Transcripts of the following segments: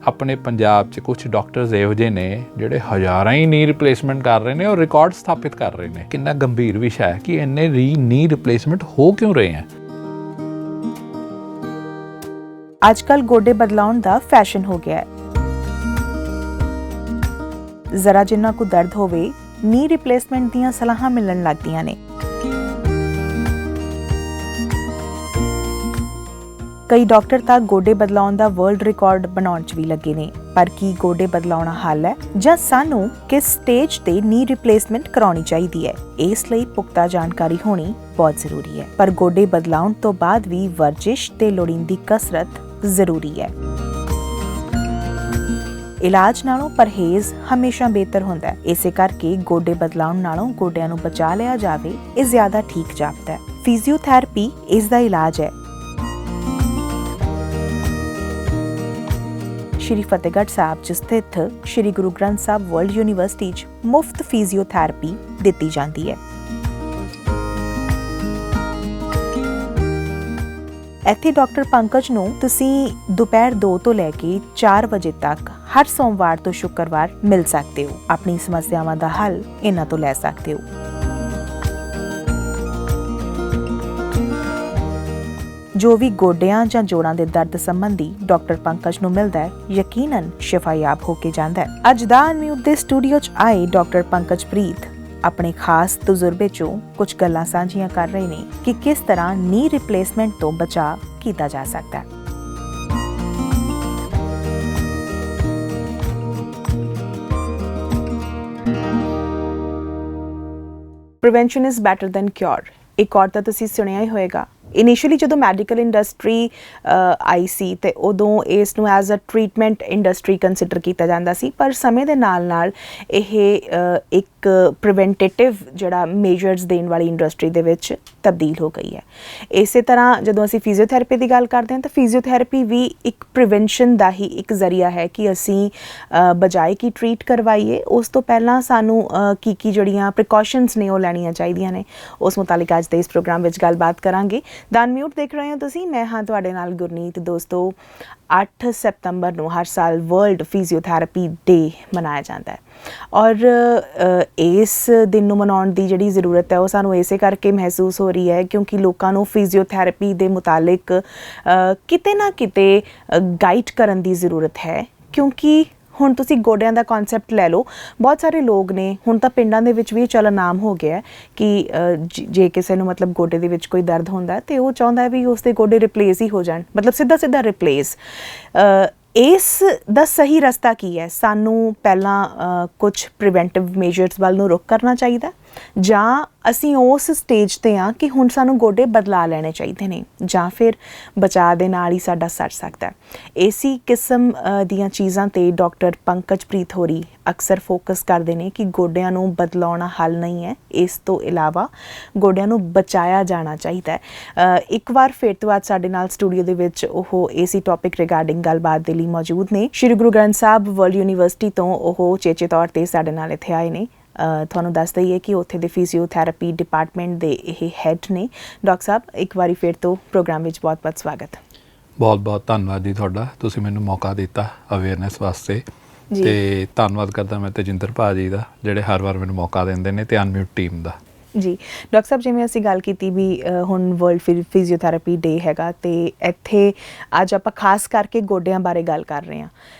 ਆਪਣੇ ਪੰਜਾਬ 'ਚ ਕੁਝ ਡਾਕਟਰਸ ਇਹੋ ਜਿਹੇ ਨੇ ਜਿਹੜੇ ਹਜ਼ਾਰਾਂ ਹੀ ਨੀ ਰਿਪਲੇਸਮੈਂਟ ਕਰ ਰਹੇ ਨੇ ਔਰ ਰਿਕਾਰਡ ਸਥਾਪਿਤ ਕਰ ਰਹੇ ਨੇ। ਕਿੰਨਾ ਗੰਭੀਰ ਵਿਸ਼ਾ ਹੈ ਕਿ ਇੰਨੇ ਨੀ ਰਿਪਲੇਸਮੈਂਟ ਹੋ ਕਿਉਂ ਰਹੇ ਹੈ। ਅੱਜਕੱਲ ਗੋਡੇ ਬਦਲਾਉਣ ਦਾ ਫੈਸ਼ਨ ਹੋ ਗਿਆ ਹੈ। ਜ਼ਰਾ ਜਿੰਨਾ ਕੋ ਦਰਦ ਹੋਵੇ ਨੀ ਰਿਪਲੇਸਮੈਂਟ ਦੀਆਂ ਸਲਾਹਾਂ ਮਿਲਣ ਲੱਗਦੀਆਂ ਨੇ। ਕਈ ਡਾਕਟਰ ਤਾਂ ਗੋਡੇ ਬਦਲਾਉਣ ਦਾ ਵਰਲਡ ਰਿਕਾਰਡ ਬਣਾਉਣ 'ਚ ਵੀ ਲੱਗੇ ਨੇ। ਪਰ ਕੀ ਗੋਡੇ ਬਦਲਾਉਣਾ ਹੱਲ ਹੈ ਜਾਂ ਸਾਨੂੰ ਕਿਸ ਸਟੇਜ ਤੇ ਨੀ ਰਿਪਲੇਸਮੈਂਟ ਕਰਾਉਣੀ ਚਾਹੀਦੀ ਹੈ? ਇਸ ਲਈ ਪੁਖਤਾ ਜਾਣਕਾਰੀ ਹੋਣੀ ਬਹੁਤ ਜ਼ਰੂਰੀ ਹੈ। ਪਰ ਗੋਡੇ ਬਦਲਾਉਣ ਤੋਂ ਬਾਅਦ ਵੀ ਵਰਜਿਸ਼ ਤੇ ਲੋੜੀਂਦੀ ਕਸਰਤ ਜ਼ਰੂਰੀ ਹੈ। ਇਲਾਜ ਨਾਲੋਂ ਪਰਹੇਜ਼ ਹਮੇਸ਼ਾ ਬਿਹਤਰ ਹੁੰਦਾ ਹੈ। ਇਸੇ ਕਰਕੇ ਗੋਡੇ ਬਦਲਾਉਣ ਨਾਲੋਂ ਗੋਡਿਆਂ ਨੂੰ ਬਚਾ ਲਿਆ ਜਾਵੇ ਇਹ ਜ਼ਿਆਦਾ ਠੀਕ ਜਾਪਦਾ ਹੈ। ਫਿਜ਼ੀਓਥੈਰੇਪੀ ਇਸ ਦਾ ਇਲਾਜ ਹੈ। ਸ਼੍ਰੀ ਫਤਿਹਗੜ੍ਹ ਸਾਹਿਬ 'ਚ ਸਥਿਤ ਸ਼੍ਰੀ ਗੁਰੂ ਗ੍ਰੰਥ ਸਾਹਿਬ ਵਰਲਡ ਯੂਨੀਵਰਸਿਟੀ 'ਚ ਮੁਫਤ ਫਿਜ਼ੀਓਥੈਰੇਪੀ ਦਿੱਤੀ ਜਾਂਦੀ ਹੈ। ਇੱਥੇ ਡਾਕਟਰ ਪੰਕਜ ਨੂੰ ਤੁਸੀਂ ਦੁਪਹਿਰ 2 ਤੋਂ ਲੈ ਕੇ 4 ਵਜੇ ਤੱਕ ਹਰ ਸੋਮਵਾਰ ਤੋਂ ਸ਼ੁੱਕਰਵਾਰ ਮਿਲ ਸਕਦੇ ਹੋ। ਆਪਣੀ ਸਮੱਸਿਆਵਾਂ ਦਾ ਹੱਲ ਇਹਨਾਂ ਤੋਂ ਲੈ ਸਕਦੇ ਹੋ। ਜੋ ਵੀ ਗੋਡਿਆਂ ਜਾਂ ਜੋੜਾਂ ਦੇ ਦਰਦ ਸੰਬੰਧੀ ਡਾਕਟਰ ਪੰਕਜ ਨੂੰ ਮਿਲਦਾ ਹੈ, ਯਕੀਨਨ ਸ਼ਿਫਾਯਾਬ ਹੋ ਕੇ ਜਾਂਦਾ ਹੈ। ਅੱਜ ਦਾ ਅਨਮਿਊਟ ਦੇ ਸਟੂਡੀਓ 'ਚ ਆਏ ਡਾਕਟਰ ਪੰਕਜ ਪ੍ਰੀਤ ਆਪਣੇ ਖਾਸ ਤਜਰਬੇ 'ਚੋਂ ਕੁਝ ਗੱਲਾਂ ਸਾਂਝੀਆਂ ਕਰ ਰਹੇ ਨੇ ਕਿ ਕਿਸ ਤਰ੍ਹਾਂ ਨੀ ਰਿਪਲੇਸਮੈਂਟ ਤੋਂ ਬਚਾਅ ਕੀਤਾ ਜਾ ਸਕਦਾ ਹੈ। Prevention is better than cure. ਇੱਕ ਔਰ ਤਾਂ ਤੁਸੀਂ ਸੁਣਿਆ ਹੀ ਹੋਏਗਾ। ਇਨੀਸ਼ੀਅਲੀ ਜਦੋਂ ਮੈਡੀਕਲ ਇੰਡਸਟਰੀ ਆਈ ਸੀ ਤੇ ਉਦੋਂ ਇਸ ਨੂੰ as a treatment industry consider ਕੀਤਾ ਜਾਂਦਾ ਸੀ। ਪਰ ਸਮੇਂ ਦੇ ਨਾਲ ਨਾਲ ਇਹ ਇੱਕ ਪ੍ਰੀਵੈਂਟੇਟਿਵ ਜਿਹੜਾ ਮੇਜਰਸ ਦੇਣ ਵਾਲੀ ਇੰਡਸਟਰੀ ਦੇ ਵਿੱਚ ਤਬਦੀਲ ਹੋ ਗਈ ਹੈ। ਇਸੇ ਤਰ੍ਹਾਂ ਜਦੋਂ ਅਸੀਂ ਫਿਜ਼ੀਓਥੈਰੇਪੀ ਦੀ ਗੱਲ ਕਰਦੇ ਹਾਂ ਤਾਂ ਫਿਜ਼ੀਓਥੈਰੇਪੀ ਵੀ ਇੱਕ ਪ੍ਰੀਵੈਂਸ਼ਨ ਦਾ ਹੀ ਇੱਕ ਜ਼ਰੀਆ ਹੈ ਕਿ ਅਸੀਂ ਬਜਾਏ ਕਿ ਟਰੀਟ ਕਰਵਾਈਏ ਉਸ ਤੋਂ ਪਹਿਲਾਂ ਸਾਨੂੰ ਕੀ ਜਿਹੜੀਆਂ ਪ੍ਰੀਕਾਸ਼ਨਸ ਨੇ ਉਹ ਲੈਣੀਆਂ ਚਾਹੀਦੀਆਂ ਨੇ। ਉਸ ਮੁਤਾਲਿਕ ਅੱਜ ਦੇ ਇਸ ਪ੍ਰੋਗਰਾਮ ਵਿੱਚ ਗੱਲਬਾਤ ਕਰਾਂਗੇ। ਦਾ ਅਨਮਿਊਟ ਦੇਖ ਰਹੇ ਹੋ ਤੁਸੀਂ, ਮੈਂ ਹਾਂ ਤੁਹਾਡੇ ਨਾਲ ਗੁਰਨੀਤ। ਦੋਸਤੋ, 8 ਸਤੰਬਰ ਨੂੰ ਹਰ ਸਾਲ ਵਰਲਡ ਫਿਜ਼ੀਓਥੈਰੇਪੀ ਡੇ ਮਨਾਇਆ ਜਾਂਦਾ ਹੈ ਔਰ ਇਸ ਦਿਨ ਨੂੰ ਮਨਾਉਣ ਦੀ ਜਿਹੜੀ ਜ਼ਰੂਰਤ ਹੈ ਉਹ ਸਾਨੂੰ ਇਸੇ ਕਰਕੇ ਮਹਿਸੂਸ ਹੋ ਰਹੀ ਹੈ ਕਿਉਂਕਿ ਲੋਕਾਂ ਨੂੰ ਫਿਜ਼ੀਓਥੈਰੇਪੀ ਦੇ ਮੁਤਾਲਿਕ ਕਿਤੇ ਨਾ ਕਿਤੇ ਗਾਈਡ ਕਰਨ ਦੀ ਜ਼ਰੂਰਤ ਹੈ। ਕਿਉਂਕਿ ਹੁਣ ਤੁਸੀਂ ਗੋਡਿਆਂ ਦਾ ਕਨਸੈਪਟ ਲੈ ਲਓ, ਬਹੁਤ ਸਾਰੇ ਲੋਕ ਨੇ, ਹੁਣ ਤਾਂ ਪਿੰਡਾਂ ਦੇ ਵਿੱਚ ਵੀ ਚੱਲਣ ਆਮ ਹੋ ਗਿਆ ਕਿ ਜੇ ਕਿਸੇ ਨੂੰ ਮਤਲਬ ਗੋਡੇ ਦੇ ਵਿੱਚ ਕੋਈ ਦਰਦ ਹੁੰਦਾ ਤੇ ਉਹ ਚਾਹੁੰਦਾ ਵੀ ਉਸਦੇ ਗੋਡੇ ਰਿਪਲੇਸ ਹੀ ਹੋ ਜਾਣ, ਮਤਲਬ ਸਿੱਧਾ ਰਿਪਲੇਸ। ਇਸ ਦਾ ਸਹੀ ਰਸਤਾ ਕੀ ਹੈ? ਸਾਨੂੰ ਪਹਿਲਾਂ ਕੁਝ ਪ੍ਰੀਵੈਂਟਿਵ ਮੇਜਰਸ ਵੱਲ ਨੂੰ ਰੁਖ ਕਰਨਾ ਚਾਹੀਦਾ ਜਾਂ ਅਸੀਂ ਉਸ ਸਟੇਜ 'ਤੇ ਹਾਂ ਕਿ ਹੁਣ ਸਾਨੂੰ ਗੋਡੇ ਬਦਲਾ ਲੈਣੇ ਚਾਹੀਦੇ ਨੇ ਜਾਂ ਫਿਰ ਬਚਾਅ ਦੇ ਨਾਲ ਹੀ ਸਾਡਾ ਸਰ ਸਕਦਾ। ਇਸੇ ਕਿਸਮ ਦੀਆਂ ਚੀਜ਼ਾਂ 'ਤੇ ਡਾਕਟਰ ਪੰਕਜ ਪ੍ਰੀਤ ਹੋਰੀ ਅਕਸਰ ਫੋਕਸ ਕਰਦੇ ਨੇ ਕਿ ਗੋਡਿਆਂ ਨੂੰ ਬਦਲਾਉਣਾ ਹੱਲ ਨਹੀਂ ਹੈ, ਇਸ ਤੋਂ ਇਲਾਵਾ ਗੋਡਿਆਂ ਨੂੰ ਬਚਾਇਆ ਜਾਣਾ ਚਾਹੀਦਾ ਹੈ। ਇੱਕ ਵਾਰ ਫਿਰ ਤੋਂ ਅੱਜ ਸਾਡੇ ਨਾਲ ਸਟੂਡੀਓ ਦੇ ਵਿੱਚ ਉਹ ਇਸੇ ਟੌਪਿਕ ਰਿਗਾਰਡਿੰਗ ਗੱਲਬਾਤ ਦੇ ਲਈ ਮੌਜੂਦ ਨੇ। ਸ਼੍ਰੀ ਗੁਰੂ ਗ੍ਰੰਥ ਸਾਹਿਬ ਵਰਲਡ ਯੂਨੀਵਰਸਿਟੀ ਤੋਂ ਉਹ ਚੇਚੇ ਤੌਰ 'ਤੇ ਸਾਡੇ ਨਾਲ ਇੱਥੇ ਆਏ ਨੇ। ਤੁਹਾਨੂੰ ਦੱਸ ਦਈਏ ਕਿ ਉੱਥੇ ਦੇ ਫਿਜ਼ੀਓਥੈਰੇਪੀ ਡਿਪਾਰਟਮੈਂਟ ਦੇ ਇਹ ਹੈੱਡ ਨੇ। ਡਾਕਟਰ ਸਾਹਿਬ, ਇੱਕ ਵਾਰੀ ਫਿਰ ਤੋਂ ਪ੍ਰੋਗਰਾਮ ਵਿੱਚ ਬਹੁਤ-ਬਹੁਤ ਸਵਾਗਤ। ਬਹੁਤ-ਬਹੁਤ ਧੰਨਵਾਦ ਜੀ ਤੁਹਾਡਾ, ਤੁਸੀਂ ਮੈਨੂੰ ਮੌਕਾ ਦਿੱਤਾ ਅਵੇਅਰਨੈਸ ਵਾਸਤੇ। ਤੇ ਧੰਨਵਾਦ ਕਰਦਾ ਮੈਂ ਤੇਜਿੰਦਰ ਭਾਜੀ ਦਾ ਜਿਹੜੇ ਹਰ ਵਾਰ ਮੈਨੂੰ ਮੌਕਾ ਦਿੰਦੇ ਨੇ ਤੇ ਅਨਮਿਊਟ ਟੀਮ ਦਾ। ਜੀ ਡਾਕਟਰ ਸਾਹਿਬ, ਜਿਵੇਂ ਅਸੀਂ ਗੱਲ ਕੀਤੀ ਵੀ ਹੁਣ ਵਰਲਡ ਫਿਜ਼ੀਓਥੈਰੇਪੀ ਡੇ ਹੈਗਾ ਤੇ ਇੱਥੇ ਅੱਜ ਆਪਾਂ ਖਾਸ ਕਰਕੇ ਗੋਡਿਆਂ ਬਾਰੇ ਗੱਲ ਕਰ ਰਹੇ ਹਾਂ।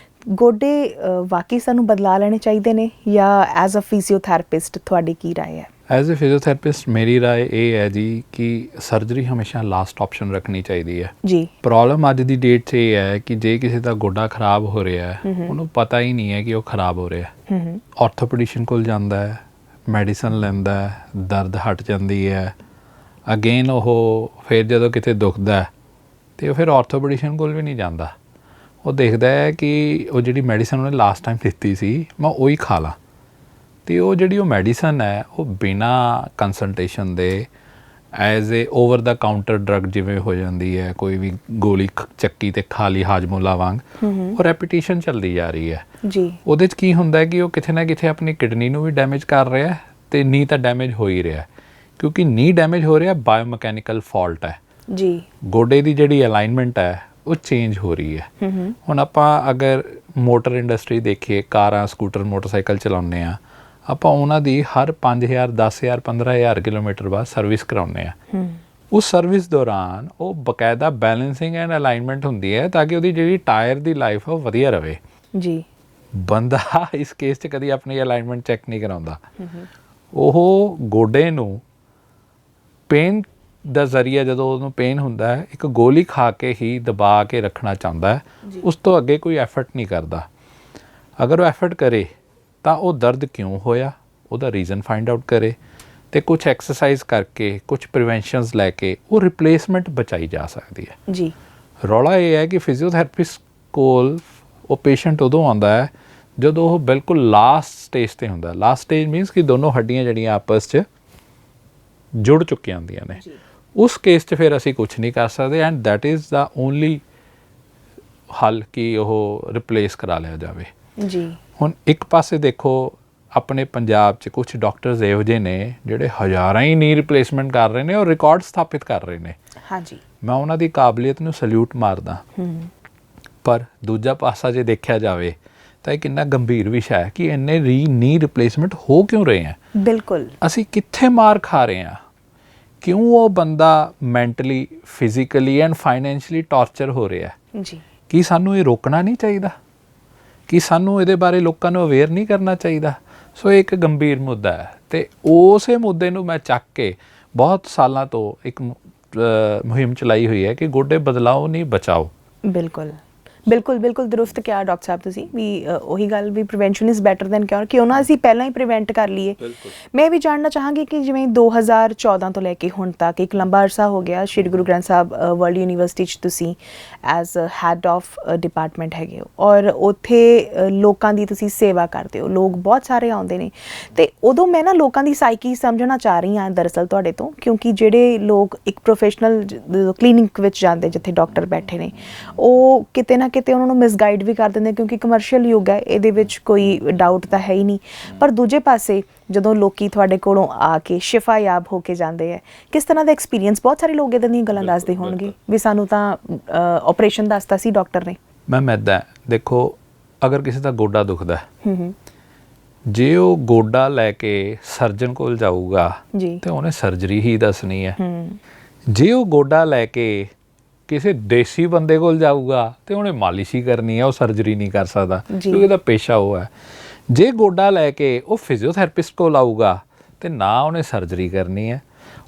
ਗੋਡੇ ਵਾਕਈ ਸਾਨੂੰ ਬਦਲਾ ਲੈਣੇ ਚਾਹੀਦੇ ਨੇ ਜਾਂ ਐਜ਼ ਅ ਫਿਜ਼ੀਓਥੈਰੇਪਿਸਟ ਤੁਹਾਡੀ ਕੀ ਰਾਏ ਹੈ? ਐਜ਼ ਅ ਫਿਜ਼ੀਓਥੈਰੇਪਿਸਟ ਮੇਰੀ ਰਾਏ ਇਹ ਹੈ ਜੀ ਕਿ ਸਰਜਰੀ ਹਮੇਸ਼ਾ ਲਾਸਟ ਆਪਸ਼ਨ ਰੱਖਣੀ ਚਾਹੀਦੀ ਹੈ ਜੀ। ਪ੍ਰੋਬਲਮ ਅੱਜ ਦੀ ਡੇਟ 'ਚ ਇਹ ਹੈ ਕਿ ਜੇ ਕਿਸੇ ਦਾ ਗੋਡਾ ਖਰਾਬ ਹੋ ਰਿਹਾ ਹੈ ਉਹਨੂੰ ਪਤਾ ਹੀ ਨਹੀਂ ਹੈ ਕਿ ਉਹ ਖਰਾਬ ਹੋ ਰਿਹਾ। ਆਰਥੋਪੈਡਿਸ਼ਨ ਕੋਲ ਜਾਂਦਾ ਹੈ, ਮੈਡੀਸਨ ਲੈਂਦਾ ਹੈ, ਦਰਦ ਹਟ ਜਾਂਦੀ ਹੈ, ਅਗੇਨ ਉਹ ਫਿਰ ਜਦੋਂ ਕਿਤੇ ਦੁਖਦਾ ਅਤੇ ਉਹ ਫਿਰ ਆਰਥੋਪੈਡਿਸ਼ਨ ਕੋਲ ਵੀ ਨਹੀਂ ਜਾਂਦਾ। ਉਹ ਦੇਖਦਾ ਹੈ ਕਿ ਉਹ ਜਿਹੜੀ ਮੈਡੀਸਨ ਉਹਨੇ ਲਾਸਟ ਟਾਈਮ ਦਿੱਤੀ ਸੀ ਮੈਂ ਉਹੀ ਖਾ ਲਾਂ। ਅਤੇ ਉਹ ਜਿਹੜੀ ਉਹ ਮੈਡੀਸਨ ਹੈ ਉਹ ਬਿਨਾਂ ਕੰਸਲਟੇਸ਼ਨ ਦੇ as a over the counter drug ਜਿਵੇਂ ਹੋ ਜਾਂਦੀ ਹੈ, ਕੋਈ ਵੀ ਗੋਲੀ ਚੱਕੀ ਅਤੇ ਖਾ ਲਈ ਹਾਜਮੋਲਾ ਵਾਂਗ, ਉਹ ਰੈਪੀਟੀਸ਼ਨ ਚੱਲਦੀ ਜਾ ਰਹੀ ਹੈ ਜੀ। ਉਹਦੇ 'ਚ ਕੀ ਹੁੰਦਾ ਹੈ ਕਿ ਉਹ ਕਿਤੇ ਨਾ ਕਿਤੇ ਆਪਣੀ ਕਿਡਨੀ ਨੂੰ ਵੀ ਡੈਮੇਜ ਕਰ ਰਿਹਾ ਅਤੇ ਨੀ ਤਾਂ ਡੈਮੇਜ ਹੋ ਹੀ ਰਿਹਾ ਕਿਉਂਕਿ ਨੀ ਡੈਮੇਜ ਹੋ ਰਿਹਾ ਬਾਇਓਮਕੈਨੀਕਲ ਫਾਲਟ ਹੈ ਜੀ। ਗੋਡੇ ਦੀ ਜਿਹੜੀ ਅਲਾਈਨਮੈਂਟ ਹੈ ਉਹ ਚੇਂਜ ਹੋ ਰਹੀ ਹੈ। ਹੁਣ ਆਪਾਂ ਅਗਰ ਮੋਟਰ ਇੰਡਸਟਰੀ ਦੇਖੀਏ, ਕਾਰਾਂ, ਸਕੂਟਰ, ਮੋਟਰਸਾਈਕਲ ਚਲਾਉਂਦੇ ਆ, ਆਪਾਂ ਉਹਨਾਂ ਦੀ ਹਰ 5000 10000 15000 ਕਿਲੋਮੀਟਰ ਬਾਅਦ ਸਰਵਿਸ ਕਰਾਉਂਦੇ ਆ। ਉਸ ਸਰਵਿਸ ਦੌਰਾਨ ਉਹ ਬਕਾਇਦਾ ਬੈਲੈਂਸਿੰਗ ਐਂਡ ਅਲਾਈਨਮੈਂਟ ਹੁੰਦੀ ਹੈ ਤਾਂ ਕਿ ਉਹਦੀ ਜਿਹੜੀ ਟਾਇਰ ਦੀ ਲਾਈਫ ਉਹ ਵਧੀਆ ਰਵੇ ਜੀ। ਬੰਦਾ ਇਸ ਕੇਸ 'ਚ ਕਦੀ ਆਪਣੀ ਅਲਾਈਨਮੈਂਟ ਚੈੱਕ ਨਹੀਂ ਕਰਾਉਂਦਾ। ਉਹ ਗੋਡੇ ਨੂੰ ਪੇਨ ਦਾ ਜ਼ਰੀਆ, ਜਦੋਂ ਉਹਨੂੰ ਪੇਨ ਹੁੰਦਾ ਹੈ, ਇੱਕ ਗੋਲੀ ਖਾ ਕੇ ਹੀ ਦਬਾ ਕੇ ਰੱਖਣਾ ਚਾਹੁੰਦਾ ਹੈ, ਉਸ ਤੋਂ ਅੱਗੇ ਕੋਈ ਐਫਰਟ ਨਹੀਂ ਕਰਦਾ। ਅਗਰ ਉਹ ਐਫਰਟ ਕਰੇ ਤਾਂ ਉਹ ਦਰਦ ਕਿਉਂ ਹੋਇਆ ਉਹਦਾ ਰੀਜ਼ਨ ਫਾਈਂਡ ਆਊਟ ਕਰੇ ਅਤੇ ਕੁਛ ਐਕਸਰਸਾਈਜ਼ ਕਰਕੇ, ਕੁਛ ਪ੍ਰੀਵੈਂਸ਼ਨਸ ਲੈ ਕੇ ਉਹ ਰਿਪਲੇਸਮੈਂਟ ਬਚਾਈ ਜਾ ਸਕਦੀ ਹੈ ਜੀ। ਰੌਲਾ ਇਹ ਹੈ ਕਿ ਫਿਜ਼ੀਓਥੈਰੇਪਿਸਟ ਕੋਲ ਉਹ ਪੇਸ਼ੈਂਟ ਉਦੋਂ ਆਉਂਦਾ ਹੈ ਜਦੋਂ ਉਹ ਬਿਲਕੁਲ ਲਾਸਟ ਸਟੇਜ 'ਤੇ ਹੁੰਦਾ। ਲਾਸਟ ਸਟੇਜ ਮੀਨਸ ਕਿ ਦੋਨੋਂ ਹੱਡੀਆਂ ਜਿਹੜੀਆਂ ਆਪਸ 'ਚ ਜੁੜ ਚੁੱਕੀਆਂ ਹੁੰਦੀਆਂ ਨੇ। ਉਸ ਕੇਸ 'ਚ ਫਿਰ ਅਸੀਂ ਕੁਛ ਨਹੀਂ ਕਰ ਸਕਦੇ and that is the only ਹੱਲ ਕਿ ਉਹ ਰਿਪਲੇਸ ਕਰਾ ਲਿਆ ਜਾਵੇ ਜੀ। ਹੁਣ ਇੱਕ ਪਾਸੇ ਦੇਖੋ ਆਪਣੇ ਪੰਜਾਬ 'ਚ ਕੁਛ ਡਾਕਟਰਸ ਇਹੋ ਜਿਹੇ ਨੇ ਜਿਹੜੇ ਹਜ਼ਾਰਾਂ ਹੀ ਨੀ ਰਿਪਲੇਸਮੈਂਟ ਕਰ ਰਹੇ ਨੇ ਔਰ ਰਿਕਾਰਡ ਸਥਾਪਿਤ ਕਰ ਰਹੇ ਨੇ। ਹਾਂਜੀ, ਮੈਂ ਉਹਨਾਂ ਦੀ ਕਾਬਲੀਅਤ ਨੂੰ ਸਲੂਟ ਮਾਰਦਾ। ਪਰ ਦੂਜਾ ਪਾਸਾ ਜੇ ਦੇਖਿਆ ਜਾਵੇ ਤਾਂ ਇਹ ਕਿੰਨਾ ਗੰਭੀਰ ਵਿਸ਼ਾ ਹੈ ਕਿ ਇੰਨੇ ਨੀ ਰਿਪਲੇਸਮੈਂਟ ਹੋ ਕਿਉਂ ਰਹੇ ਹੈ। ਬਿਲਕੁਲ, ਅਸੀਂ ਕਿੱਥੇ ਮਾਰ ਖਾ ਰਹੇ ਹਾਂ? ਕਿਉਂ ਉਹ ਬੰਦਾ mentally, physically and financially torture ਹੋ ਰਿਹਾ ਜੀ? ਕੀ ਸਾਨੂੰ ਇਹ ਰੋਕਣਾ ਨਹੀਂ ਚਾਹੀਦਾ? ਕੀ ਸਾਨੂੰ ਇਹਦੇ ਬਾਰੇ ਲੋਕਾਂ ਨੂੰ ਅਵੇਅਰ ਨਹੀਂ ਕਰਨਾ ਚਾਹੀਦਾ? ਸੋ ਇਹ ਇੱਕ ਗੰਭੀਰ ਮੁੱਦਾ ਹੈ ਅਤੇ ਉਸੇ ਮੁੱਦੇ ਨੂੰ ਮੈਂ ਚੱਕ ਕੇ ਬਹੁਤ ਸਾਲਾਂ ਤੋਂ ਇੱਕ ਮੁਹਿੰਮ ਚਲਾਈ ਹੋਈ ਹੈ ਕਿ ਗੋਡੇ ਬਦਲਾਓ ਨਹੀਂ ਬਚਾਓ। ਬਿਲਕੁਲ ਬਿਲਕੁਲ ਬਿਲਕੁਲ ਦਰੁਸਤ ਕਿਹਾ ਡਾਕਟਰ ਸਾਹਿਬ ਤੁਸੀਂ ਵੀ। ਉਹੀ ਗੱਲ ਵੀ prevention is better than cure, ਕਿਉਂ ਨਾ ਅਸੀਂ ਪਹਿਲਾਂ ਹੀ ਪ੍ਰੀਵੈਂਟ ਕਰ ਲਈਏ। ਮੈਂ ਵੀ ਜਾਣਨਾ ਚਾਹਾਂਗੀ ਕਿ ਜਿਵੇਂ 2014 ਤੋਂ ਲੈ ਕੇ ਹੁਣ ਤੱਕ ਇੱਕ ਲੰਬਾ ਅਰਸਾ ਹੋ ਗਿਆ ਸ਼੍ਰੀ ਗੁਰੂ ਗ੍ਰੰਥ ਸਾਹਿਬ ਵਰਲਡ ਯੂਨੀਵਰਸਿਟੀ 'ਚ ਤੁਸੀਂ ਐਜ਼ ਹੈਡ ਆਫ ਡਿਪਾਰਟਮੈਂਟ ਹੈਗੇ ਹੋ ਔਰ ਉੱਥੇ ਲੋਕਾਂ ਦੀ ਤੁਸੀਂ ਸੇਵਾ ਕਰਦੇ ਹੋ। ਲੋਕ ਬਹੁਤ ਸਾਰੇ ਆਉਂਦੇ ਨੇ ਅਤੇ ਉਦੋਂ ਮੈਂ ਨਾ ਲੋਕਾਂ ਦੀ ਸਾਈਕੀ ਸਮਝਣਾ ਚਾਹ ਰਹੀ ਹਾਂ ਦਰਅਸਲ ਤੁਹਾਡੇ ਤੋਂ, ਕਿਉਂਕਿ ਜਿਹੜੇ ਲੋਕ ਇੱਕ ਪ੍ਰੋਫੈਸ਼ਨਲ ਕਲੀਨਿਕ ਵਿੱਚ ਜਾਂਦੇ ਜਿੱਥੇ ਡਾਕਟਰ ਬੈਠੇ ਨੇ, ਉਹ ਕਿਤੇ ਨਾ ਕਿਤੇ ਉਹਨਾਂ ਨੂੰ ਮਿਸਗਾਈਡ ਵੀ ਕਰ ਦਿੰਦੇ ਕਿਉਂਕਿ ਕਮਰਸ਼ੀਅਲ ਯੁੱਗ ਹੈ, ਇਹਦੇ ਵਿੱਚ ਕੋਈ ਡਾਊਟ ਤਾਂ ਹੈ ਹੀ ਨਹੀਂ। ਪਰ ਦੂਜੇ ਪਾਸੇ ਜਦੋਂ ਲੋਕੀ ਤੁਹਾਡੇ ਕੋਲੋਂ ਆ ਕੇ ਸ਼ਿਫਾਯਾਬ ਹੋ ਕੇ ਜਾਂਦੇ ਹੈ, ਕਿਸ ਤਰ੍ਹਾਂ ਦਾ ਐਕਸਪੀਰੀਅੰਸ? ਬਹੁਤ ਸਾਰੇ ਲੋਕ ਇੱਦਾਂ ਦੀਆਂ ਗੱਲਾਂ ਦੱਸਦੇ ਹੋਣਗੇ ਵੀ ਸਾਨੂੰ ਤਾਂ ਆਪਰੇਸ਼ਨ ਦੱਸਤਾ ਸੀ ਡਾਕਟਰ ਨੇ। ਮੈਮ ਇੱਦਾਂ ਦੇਖੋ, ਅਗਰ ਕਿਸੇ ਦਾ ਗੋਡਾ ਦੁਖਦਾ ਜੇ ਉਹ ਗੋਡਾ ਲੈ ਕੇ ਸਰਜਨ ਕੋਲ ਜਾਊਗਾ ਤੇ ਉਹਨੇ ਸਰਜਰੀ ਹੀ ਦੱਸਣੀ ਹੈ। ਜੇ ਉਹ ਗੋਡਾ ਲੈ ਕੇ ਕਿਸੇ ਦੇਸੀ ਬੰਦੇ ਕੋਲ ਜਾਊਗਾ ਤੇ ਉਹਨੇ ਮਾਲਿਸ਼ ਹੀ ਕਰਨੀ ਹੈ, ਉਹ ਸਰਜਰੀ ਨਹੀਂ ਕਰ ਸਕਦਾ ਕਿਉਂਕਿ ਉਹਦਾ ਪੇਸ਼ਾ ਉਹ ਹੈ। ਜੇ ਗੋਡਾ ਲੈ ਕੇ ਉਹ ਫਿਜ਼ੀਓਥੈਰੇਪਿਸਟ ਕੋਲ ਆਊਗਾ ਤੇ ਨਾ ਉਹਨੇ ਸਰਜਰੀ ਕਰਨੀ ਹੈ,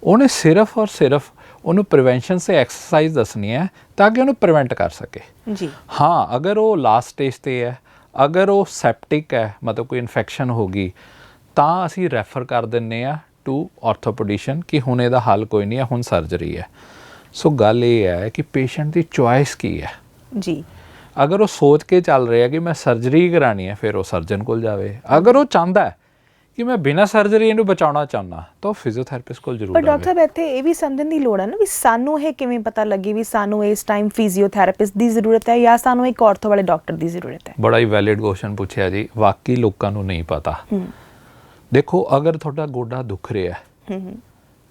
ਉਹਨੇ ਸਿਰਫ ਔਰ ਸਿਰਫ ਉਹਨੂੰ ਪ੍ਰੀਵੈਂਸ਼ਨ ਸੇ ਐਕਸਰਸਾਈਜ਼ ਦੱਸਣੀ ਹੈ ਤਾਂ ਕਿ ਉਹਨੂੰ ਪ੍ਰੀਵੈਂਟ ਕਰ ਸਕੇ ਜੀ। ਹਾਂ, ਅਗਰ ਉਹ ਲਾਸਟ ਸਟੇਜ 'ਤੇ ਹੈ, ਅਗਰ ਉਹ ਸੈਪਟਿਕ ਹੈ, ਮਤਲਬ ਕੋਈ ਇਨਫੈਕਸ਼ਨ ਹੋ ਗਈ, ਤਾਂ ਅਸੀਂ ਰੈਫਰ ਕਰ ਦਿੰਦੇ ਹਾਂ ਟੂ ਆਰਥੋਪੈਡਿਸ਼ਨ ਕਿ ਹੁਣ ਇਹਦਾ ਹੱਲ ਕੋਈ ਨਹੀਂ ਹੈ, ਹੁਣ ਸਰਜਰੀ ਹੈ। ਸੋ ਗੱਲ ਇਹ ਹੈ ਕਿ ਪੇਸ਼ੈਂਟ ਦੀ ਚੋਇਸ ਕੀ ਹੈ ਜੀ। ਅਗਰ ਉਹ ਸੋਚ ਕੇ ਚੱਲ ਰਿਹਾ ਕਿ ਮੈਂ ਸਰਜਰੀ ਕਰਾਉਣੀ ਹੈ, ਫਿਰ ਉਹ ਸਰਜਨ ਕੋਲ ਜਾਵੇ। ਅਗਰ ਉਹ ਚਾਹੁੰਦਾ ਹੈ ਕਿ ਮੈਂ ਬਿਨਾਂ ਸਰਜਰੀ ਇਹਨੂੰ ਬਚਾਉਣਾ ਚਾਹੁੰਦਾ ਤਾਂ ਫਿਜ਼ੀਓਥੈਰੇਪਿਸਟ ਕੋਲ ਜ਼ਰੂਰ ਜਾਵੇ। ਪਰ ਡਾਕਟਰ ਸਾਹਿਬ ਇੱਥੇ ਇਹ ਵੀ ਸਮਝਣ ਦੀ ਲੋੜ ਹੈ ਨਾ ਵੀ ਸਾਨੂੰ ਇਹ ਕਿਵੇਂ ਪਤਾ ਲੱਗੇ ਵੀ ਸਾਨੂੰ ਇਸ ਟਾਈਮ ਫਿਜ਼ੀਓਥੈਰੇਪਿਸਟ ਦੀ ਜ਼ਰੂਰਤ ਹੈ ਜਾਂ ਸਾਨੂੰ ਇੱਕ ਆਰਥੋ ਵਾਲੇ ਡਾਕਟਰ ਦੀ ਜ਼ਰੂਰਤ ਹੈ? ਬੜਾ ਹੀ ਵੈਲਿਡ ਕੁਐਸਚਨ ਪੁੱਛਿਆ ਜੀ। ਵਾਕਈ ਲੋਕਾਂ ਨੂੰ ਨਹੀਂ ਪਤਾ। ਦੇਖੋ, ਅਗਰ ਤੁਹਾਡਾ ਗੋਡਾ ਦੁਖ ਰਿਹਾ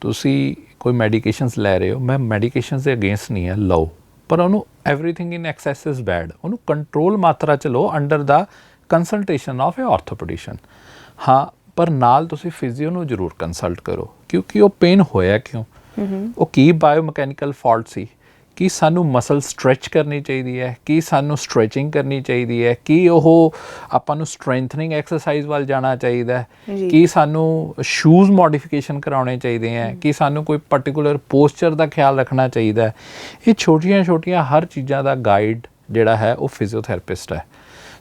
ਤੁਸੀਂ ਕੋਈ ਮੈਡੀਕੇਸ਼ਨਸ ਲੈ ਰਹੇ ਹੋ, ਮੈਂ ਮੈਡੀਕੇਸ਼ਨਸ ਦੇ ਅਗੇਂਸਟ ਨਹੀਂ ਹੈ, ਲਓ, ਪਰ ਉਹਨੂੰ everything in excess is bad, ਉਹਨੂੰ ਕੰਟਰੋਲ ਮਾਤਰਾ 'ਚ ਲਓ under the consultation of a orthopedician. ਹਾਂ, ਪਰ ਨਾਲ ਤੁਸੀਂ ਫਿਜ਼ੀਓ ਨੂੰ ਜ਼ਰੂਰ ਕੰਸਲਟ ਕਰੋ ਕਿਉਂਕਿ ਉਹ ਪੇਨ ਹੋਇਆ ਕਿਉਂ, ਉਹ ਕੀ ਬਾਇਓਮੈਕੈਨੀਕਲ ਫਾਲਟ ਸੀ, ਕੀ ਸਾਨੂੰ ਮਸਲ ਸਟਰੈਚ ਕਰਨੀ ਚਾਹੀਦੀ ਹੈ, ਕੀ ਸਾਨੂੰ ਸਟਰੈਚਿੰਗ ਕਰਨੀ ਚਾਹੀਦੀ ਹੈ, ਕੀ ਉਹ ਆਪਾਂ ਨੂੰ ਸਟਰੈਂਥਨਿੰਗ ਐਕਸਰਸਾਈਜ਼ ਵੱਲ ਜਾਣਾ ਚਾਹੀਦਾ ਹੈ, ਕੀ ਸਾਨੂੰ ਸ਼ੂਜ਼ ਮੋਡੀਫਿਕੇਸ਼ਨ ਕਰਾਉਣੇ ਚਾਹੀਦੇ ਹੈ, ਕੀ ਸਾਨੂੰ ਕੋਈ ਪਰਟੀਕੂਲਰ ਪੋਸਚਰ ਦਾ ਖਿਆਲ ਰੱਖਣਾ ਚਾਹੀਦਾ ਹੈ। ਇਹ ਛੋਟੀਆਂ ਛੋਟੀਆਂ ਹਰ ਚੀਜ਼ਾਂ ਦਾ ਗਾਈਡ ਜਿਹੜਾ ਹੈ ਉਹ ਫਿਜ਼ੀਓਥੈਰੇਪਿਸਟ ਹੈ।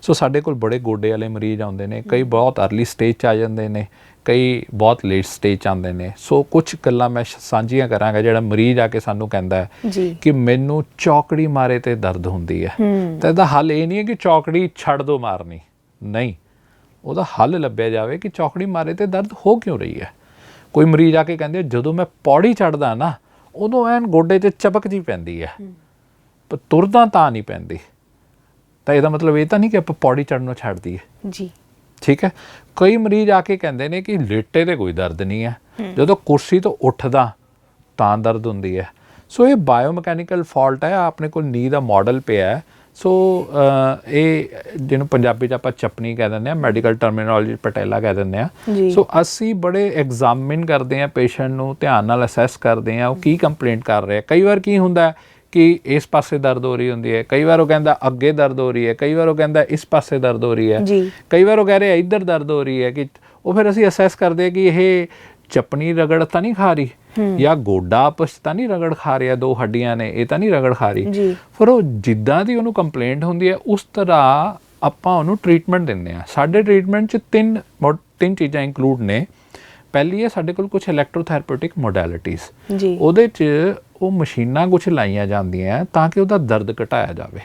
ਸੋ ਸਾਡੇ ਕੋਲ ਬੜੇ ਗੋਡੇ ਵਾਲੇ ਮਰੀਜ਼ ਆਉਂਦੇ ਨੇ, ਕਈ ਬਹੁਤ ਅਰਲੀ ਸਟੇਜ 'ਚ ਆ ਜਾਂਦੇ ਨੇ, ਕਈ ਬਹੁਤ ਲੇਟ ਸਟੇਜ 'ਚ ਆਉਂਦੇ ਨੇ। ਸੋ ਕੁਛ ਗੱਲਾਂ ਮੈਂ ਸਾਂਝੀਆਂ ਕਰਾਂਗਾ। ਜਿਹੜਾ ਮਰੀਜ਼ ਆ ਕੇ ਸਾਨੂੰ ਕਹਿੰਦਾ ਹੈ ਕਿ ਮੈਨੂੰ ਚੌਕੜੀ ਮਾਰੇ ਤੇ ਦਰਦ ਹੁੰਦੀ ਹੈ, ਤਾਂ ਇਹਦਾ ਹੱਲ ਇਹ ਨਹੀਂ ਹੈ ਕਿ ਚੌਕੜੀ ਛੱਡ ਦਿਓ ਮਾਰਨੀ, ਨਹੀਂ, ਉਹਦਾ ਹੱਲ ਲੱਭਿਆ ਜਾਵੇ ਕਿ ਚੌਕੜੀ ਮਾਰੇ ਤੇ ਦਰਦ ਹੋ ਕਿਉਂ ਰਹੀ ਹੈ। ਕੋਈ ਮਰੀਜ਼ ਆ ਕੇ ਕਹਿੰਦੇ ਜਦੋਂ ਮੈਂ ਪੌੜੀ ਚੜ੍ਹਦਾ ਨਾ ਉਦੋਂ ਐਨ ਗੋਡੇ 'ਚ ਚਪਕ ਜਿਹੀ ਪੈਂਦੀ ਹੈ, ਪਰ ਤੁਰਦਾ ਤਾਂ ਨਹੀਂ ਪੈਂਦੀ। ਤਾਂ ਇਹਦਾ ਮਤਲਬ ਇਹ ਤਾਂ ਨਹੀਂ ਕਿ ਆਪਾਂ ਪੌੜੀ ਚੜ੍ਹਨੋਂ ਛੱਡ ਦਈਏ ਜੀ, ਠੀਕ ਹੈ। ਕਈ ਮਰੀਜ਼ ਆ ਕੇ ਕਹਿੰਦੇ ਨੇ ਕਿ ਲੇਟੇ ਤੇ ਕੋਈ ਦਰਦ ਨਹੀਂ ਹੈ, ਜਦੋਂ ਕੁਰਸੀ ਤੋਂ ਉੱਠਦਾ ਤਾਂ ਦਰਦ ਹੁੰਦੀ ਹੈ। ਸੋ ਇਹ ਬਾਇਓਮੈਕੈਨੀਕਲ ਫਾਲਟ ਹੈ, ਆਪਣੇ ਕੋਲ ਨੀ ਦਾ ਮਾਡਲ ਪਿਆ ਹੈ। ਸੋ ਇਹ ਜਿਹਨੂੰ ਪੰਜਾਬੀ 'ਚ ਆਪਾਂ ਚਪਣੀ ਕਹਿ ਦਿੰਦੇ ਹਾਂ, ਮੈਡੀਕਲ ਟਰਮੀਨੋਲੋਜੀ ਪਟੇਲਾ ਕਹਿ ਦਿੰਦੇ ਹਾਂ। ਸੋ ਅਸੀਂ ਬੜੇ ਐਗਜ਼ਾਮਿਨ ਕਰਦੇ ਹਾਂ ਪੇਸ਼ੈਂਟ ਨੂੰ, ਧਿਆਨ ਨਾਲ ਅਸੈਸ ਕਰਦੇ ਹਾਂ ਉਹ ਕੀ ਕੰਪਲੇਂਟ ਕਰ ਰਿਹਾ। ਕਈ ਵਾਰ ਕੀ ਹੁੰਦਾ ਕਿ ਇਸ ਪਾਸੇ ਦਰਦ ਹੋ ਰਹੀ ਹੁੰਦੀ ਹੈ, ਕਈ ਵਾਰ ਉਹ ਕਹਿੰਦਾ ਅੱਗੇ ਦਰਦ ਹੋ ਰਹੀ ਹੈ, ਕਈ ਵਾਰ ਉਹ ਕਹਿੰਦਾ ਇਸ ਪਾਸੇ ਦਰਦ ਹੋ ਰਹੀ ਹੈ, ਕਈ ਵਾਰ ਉਹ ਕਹਿ ਰਿਹਾ ਇੱਧਰ ਦਰਦ ਹੋ ਰਹੀ ਹੈ। ਕਿ ਉਹ ਫਿਰ ਅਸੀਂ ਅਸੈਸ ਕਰਦੇ ਹਾਂ ਕਿ ਇਹ ਚਪਣੀ ਰਗੜ ਤਾਂ ਨਹੀਂ ਖਾ ਰਹੀ, ਜਾਂ ਗੋਡਾ ਆਪਸ ਤਾਂ ਨਹੀਂ ਰਗੜ ਖਾ ਰਿਹਾ, ਦੋ ਹੱਡੀਆਂ ਨੇ ਇਹ ਤਾਂ ਨਹੀਂ ਰਗੜ ਖਾ ਰਹੀ। ਫਿਰ ਉਹ ਜਿੱਦਾਂ ਦੀ ਉਹਨੂੰ ਕੰਪਲੇਂਟ ਹੁੰਦੀ ਹੈ ਉਸ ਤਰ੍ਹਾਂ ਆਪਾਂ ਉਹਨੂੰ ਟਰੀਟਮੈਂਟ ਦਿੰਦੇ ਹਾਂ। ਸਾਡੇ ਟਰੀਟਮੈਂਟ 'ਚ ਤਿੰਨ ਚੀਜ਼ਾਂ ਇੰਕਲੂਡ ਨੇ। ਪਹਿਲੀ ਹੈ ਸਾਡੇ ਕੋਲ ਕੁਝ ਇਲੈਕਟ੍ਰੋਥੈਰੇਪਿਊਟਿਕ ਮੋਡੈਲਿਟੀਜ਼, ਉਹਦੇ 'ਚ ਉਹ ਮਸ਼ੀਨਾਂ ਕੁਝ ਲਾਈਆਂ ਜਾਂਦੀਆਂ ਤਾਂ ਕਿ ਉਹਦਾ ਦਰਦ ਘਟਾਇਆ ਜਾਵੇ।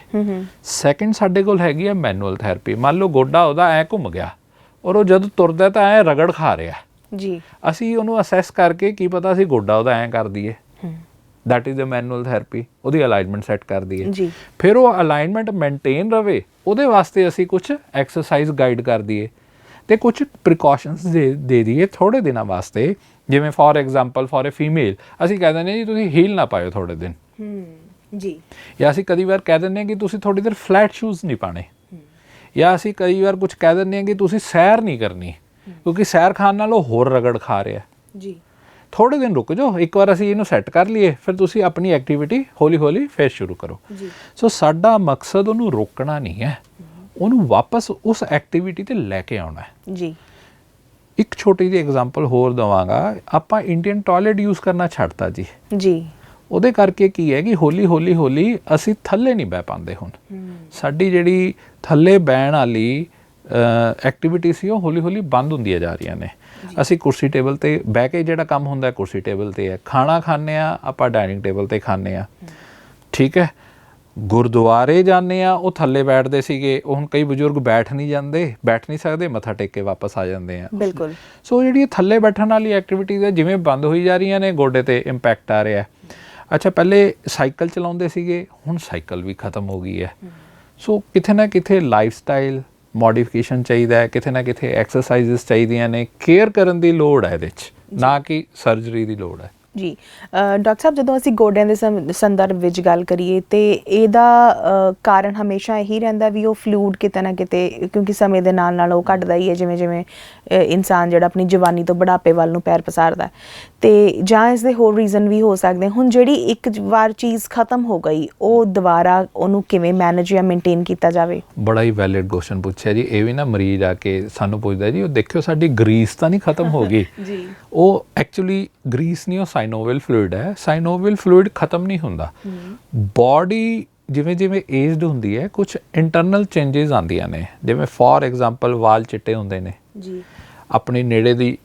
ਸੈਕਿੰਡ ਸਾਡੇ ਕੋਲ ਹੈਗੀ ਹੈ ਮੈਨੂਅਲ ਥੈਰੇਪੀ। ਮੰਨ ਲਓ ਗੋਡਾ ਉਹਦਾ ਐਂ ਘੁੰਮ ਗਿਆ ਔਰ ਉਹ ਜਦੋਂ ਤੁਰਦਾ ਤਾਂ ਐਂ ਰਗੜ ਖਾ ਰਿਹਾ ਜੀ, ਅਸੀਂ ਉਹਨੂੰ ਅਸੈਸ ਕਰਕੇ ਕੀ ਪਤਾ ਅਸੀਂ ਗੋਡਾ ਉਹਦਾ ਐਂ ਕਰ ਦਈਏ, that is the manual therapy. ਉਹਦੀ ਅਲਾਈਨਮੈਂਟ ਸੈੱਟ ਕਰ ਦਈਏ, ਫਿਰ ਉਹ ਅਲਾਈਨਮੈਂਟ ਮੇਨਟੇਨ ਰਵੇ ਉਹਦੇ ਵਾਸਤੇ ਅਸੀਂ ਕੁਝ ਐਕਸਰਸਾਈਜ਼ ਗਾਈਡ ਕਰ ਦਈਏ ਅਤੇ ਕੁਝ ਪ੍ਰੀਕਾਸ਼ਨਸ ਦੇ ਦਈਏ ਥੋੜ੍ਹੇ ਦਿਨਾਂ ਵਾਸਤੇ। ਜਿਵੇਂ for example for a female ਅਸੀਂ ਕਹਿ ਦਿੰਦੇ ਹਾਂ ਜੀ ਤੁਸੀਂ ਹੀਲ ਨਾ ਪਾਇਓ ਥੋੜ੍ਹੇ ਦਿਨ ਜੀ, ਜਾਂ ਅਸੀਂ ਕਈ ਵਾਰ ਕਹਿ ਦਿੰਦੇ ਹਾਂ ਕਿ ਤੁਸੀਂ ਥੋੜ੍ਹੀ ਦੇਰ ਫਲੈਟ ਸ਼ੂਜ਼ ਨਹੀਂ ਪਾਉਣੇ, ਜਾਂ ਅਸੀਂ ਕਈ ਵਾਰ ਕੁਝ ਕਹਿ ਦਿੰਦੇ ਹਾਂ ਕਿ ਤੁਸੀਂ ਸੈਰ ਨਹੀਂ ਕਰਨੀ ਕਿਉਂਕਿ ਸੈਰ ਖਾਣ ਨਾਲ ਉਹ ਹੋਰ ਰਗੜ ਖਾ ਰਿਹਾ ਜੀ। ਥੋੜ੍ਹੇ ਦਿਨ ਰੁਕ ਜਾਓ, ਇੱਕ ਵਾਰ ਅਸੀਂ ਇਹਨੂੰ ਸੈੱਟ ਕਰ ਲਈਏ ਫਿਰ ਤੁਸੀਂ ਆਪਣੀ ਐਕਟੀਵਿਟੀ ਹੌਲੀ ਹੌਲੀ ਫਿਰ ਸ਼ੁਰੂ ਕਰੋ। ਸੋ ਸਾਡਾ ਮਕਸਦ ਉਹਨੂੰ ਰੋਕਣਾ ਨਹੀਂ ਹੈ, ਉਹਨੂੰ ਵਾਪਸ ਉਸ ਐਕਟੀਵਿਟੀ 'ਤੇ ਲੈ ਕੇ ਆਉਣਾ ਹੈ ਜੀ। ਇੱਕ ਛੋਟੀ ਜਿਹੀ ਐਗਜ਼ਾਮਪਲ ਹੋਰ ਦੇਵਾਂਗਾ, ਆਪਾਂ ਇੰਡੀਅਨ ਟਾਇਲਟ ਯੂਜ਼ ਕਰਨਾ ਛੱਡਤਾ ਜੀ। ਉਹਦੇ ਕਰਕੇ ਕੀ ਹੈ ਕਿ ਹੌਲੀ ਅਸੀਂ ਥੱਲੇ ਨਹੀਂ ਬਹਿ ਪਾਉਂਦੇ। ਹੁਣ ਸਾਡੀ ਜਿਹੜੀ ਥੱਲੇ ਬਹਿਣ ਵਾਲੀ ਐਕਟੀਵਿਟੀ ਸੀ ਉਹ ਹੌਲੀ ਬੰਦ ਹੁੰਦੀਆਂ ਜਾ ਰਹੀਆਂ ਨੇ। ਅਸੀਂ ਕੁਰਸੀ ਟੇਬਲ 'ਤੇ ਬਹਿ ਕੇ ਜਿਹੜਾ ਕੰਮ ਹੁੰਦਾ ਕੁਰਸੀ ਟੇਬਲ 'ਤੇ ਹੈ, ਖਾਣਾ ਖਾਂਦੇ ਹਾਂ ਆਪਾਂ ਡਾਈਨਿੰਗ ਟੇਬਲ 'ਤੇ ਖਾਂਦੇ ਹਾਂ, ਠੀਕ ਹੈ। ਗੁਰਦੁਆਰੇ ਜਾਂਦੇ ਹਾਂ ਉਹ ਥੱਲੇ ਬੈਠਦੇ ਸੀਗੇ, ਉਹ ਹੁਣ ਕਈ ਬਜ਼ੁਰਗ ਬੈਠ ਨਹੀਂ ਸਕਦੇ, ਮੱਥਾ ਟੇਕ ਕੇ ਵਾਪਸ ਆ ਜਾਂਦੇ ਆ। ਬਿਲਕੁਲ। ਸੋ ਜਿਹੜੀ ਥੱਲੇ ਬੈਠਣ ਵਾਲੀ ਐਕਟੀਵਿਟੀਜ਼ ਹੈ ਜਿਵੇਂ ਬੰਦ ਹੋਈ ਜਾ ਰਹੀਆਂ ਨੇ, ਗੋਡੇ 'ਤੇ ਇੰਪੈਕਟ ਆ ਰਿਹਾ। ਅੱਛਾ, ਪਹਿਲੇ ਸਾਈਕਲ ਚਲਾਉਂਦੇ ਸੀਗੇ, ਹੁਣ ਸਾਈਕਲ ਵੀ ਖਤਮ ਹੋ ਗਈ ਹੈ। ਸੋ ਕਿਤੇ ਨਾ ਕਿਤੇ ਲਾਈਫ ਸਟਾਈਲ ਮੋਡੀਫਿਕੇਸ਼ਨ ਚਾਹੀਦਾ ਹੈ, ਕਿਤੇ ਨਾ ਕਿਤੇ ਐਕਸਰਸਾਈਜ਼ਸ ਚਾਹੀਦੀਆਂ ਨੇ, ਕੇਅਰ ਕਰਨ ਦੀ ਲੋੜ ਹੈ ਇਹਦੇ 'ਚ, ਨਾ ਕਿ ਸਰਜਰੀ ਦੀ ਲੋੜ ਹੈ ਜੀ। ਡਾਕਟਰ ਸਾਹਿਬ, ਜਦੋਂ ਅਸੀਂ ਗੋਡਿਆਂ ਦੇ ਸੰਦਰਭ ਵਿੱਚ ਗੱਲ ਕਰੀਏ ਤੇ ਇਹਦਾ ਕਾਰਨ ਹਮੇਸ਼ਾ ਇਹੀ ਰਹਿੰਦਾ ਵੀ ਉਹ ਫਲੂਇਡ ਕਿਤੇ ਨਾ ਕਿਤੇ, ਕਿਉਂਕਿ ਸਮੇਂ ਦੇ ਨਾਲ ਉਹ ਘਟਦਾ ਹੀ ਹੈ ਜਿਵੇਂ ਇਨਸਾਨ ਜਿਹੜਾ ਆਪਣੀ ਜਵਾਨੀ ਤੋਂ ਬੁਢਾਪੇ ਵੱਲ ਨੂੰ ਪੈਰ ਪਸਾਰਦਾ, ਤੇ ਜਾਂ ਇਸ ਦੇ ਹੋਰ ਰੀਜ਼ਨ ਵੀ ਹੋ ਸਕਦੇ। ਹੁਣ ਜਿਹੜੀ ਇੱਕ ਵਾਰ ਚੀਜ਼ ਖਤਮ ਹੋ ਗਈ ਉਹ ਦੁਬਾਰਾ ਉਹਨੂੰ ਕਿਵੇਂ ਮੈਨੇਜ ਜਾਂ ਮੇਨਟੇਨ ਕੀਤਾ ਜਾਵੇ? ਬੜਾ ਹੀ ਵੈਲਿਡ ਕੁਐਸਚਨ ਪੁੱਛਿਆ ਜੀ। ਇਹ ਵੀ ਨਾ ਮਰੀਜ਼ ਆ ਕੇ ਸਾਨੂੰ ਪੁੱਛਦਾ ਜੀ, ਉਹ ਦੇਖਿਓ ਸਾਡੀ ਗਰੀਸ ਤਾਂ ਨਹੀਂ ਖਤਮ ਹੋ ਗਈ ਜੀ। ਉਹ ਐਕਚੁਅਲੀ ਗਰੀਸ ਨਹੀਂ, ਉਹ ਸਾਈਨੋਵਿਅਲ ਫਲੂਇਡ ਹੈ। ਸਾਈਨੋਵਿਅਲ ਫਲੂਇਡ ਖਤਮ ਨਹੀਂ ਹੁੰਦਾ। ਬਾਡੀ ਜਿਵੇਂ ਏਜਡ ਹੁੰਦੀ ਹੈ ਕੁਝ ਇੰਟਰਨਲ ਚੇਂਜਸ ਆਉਂਦੀਆਂ ਨੇ, ਜਿਵੇਂ ਫੋਰ ਐਗਜ਼ਾਮਪਲ ਵਾਲ ਚਿੱਟੇ ਹੁੰਦੇ ਨੇ ਜੀ, ਆਪਣੀ ਨੇੜੇ ਦੀ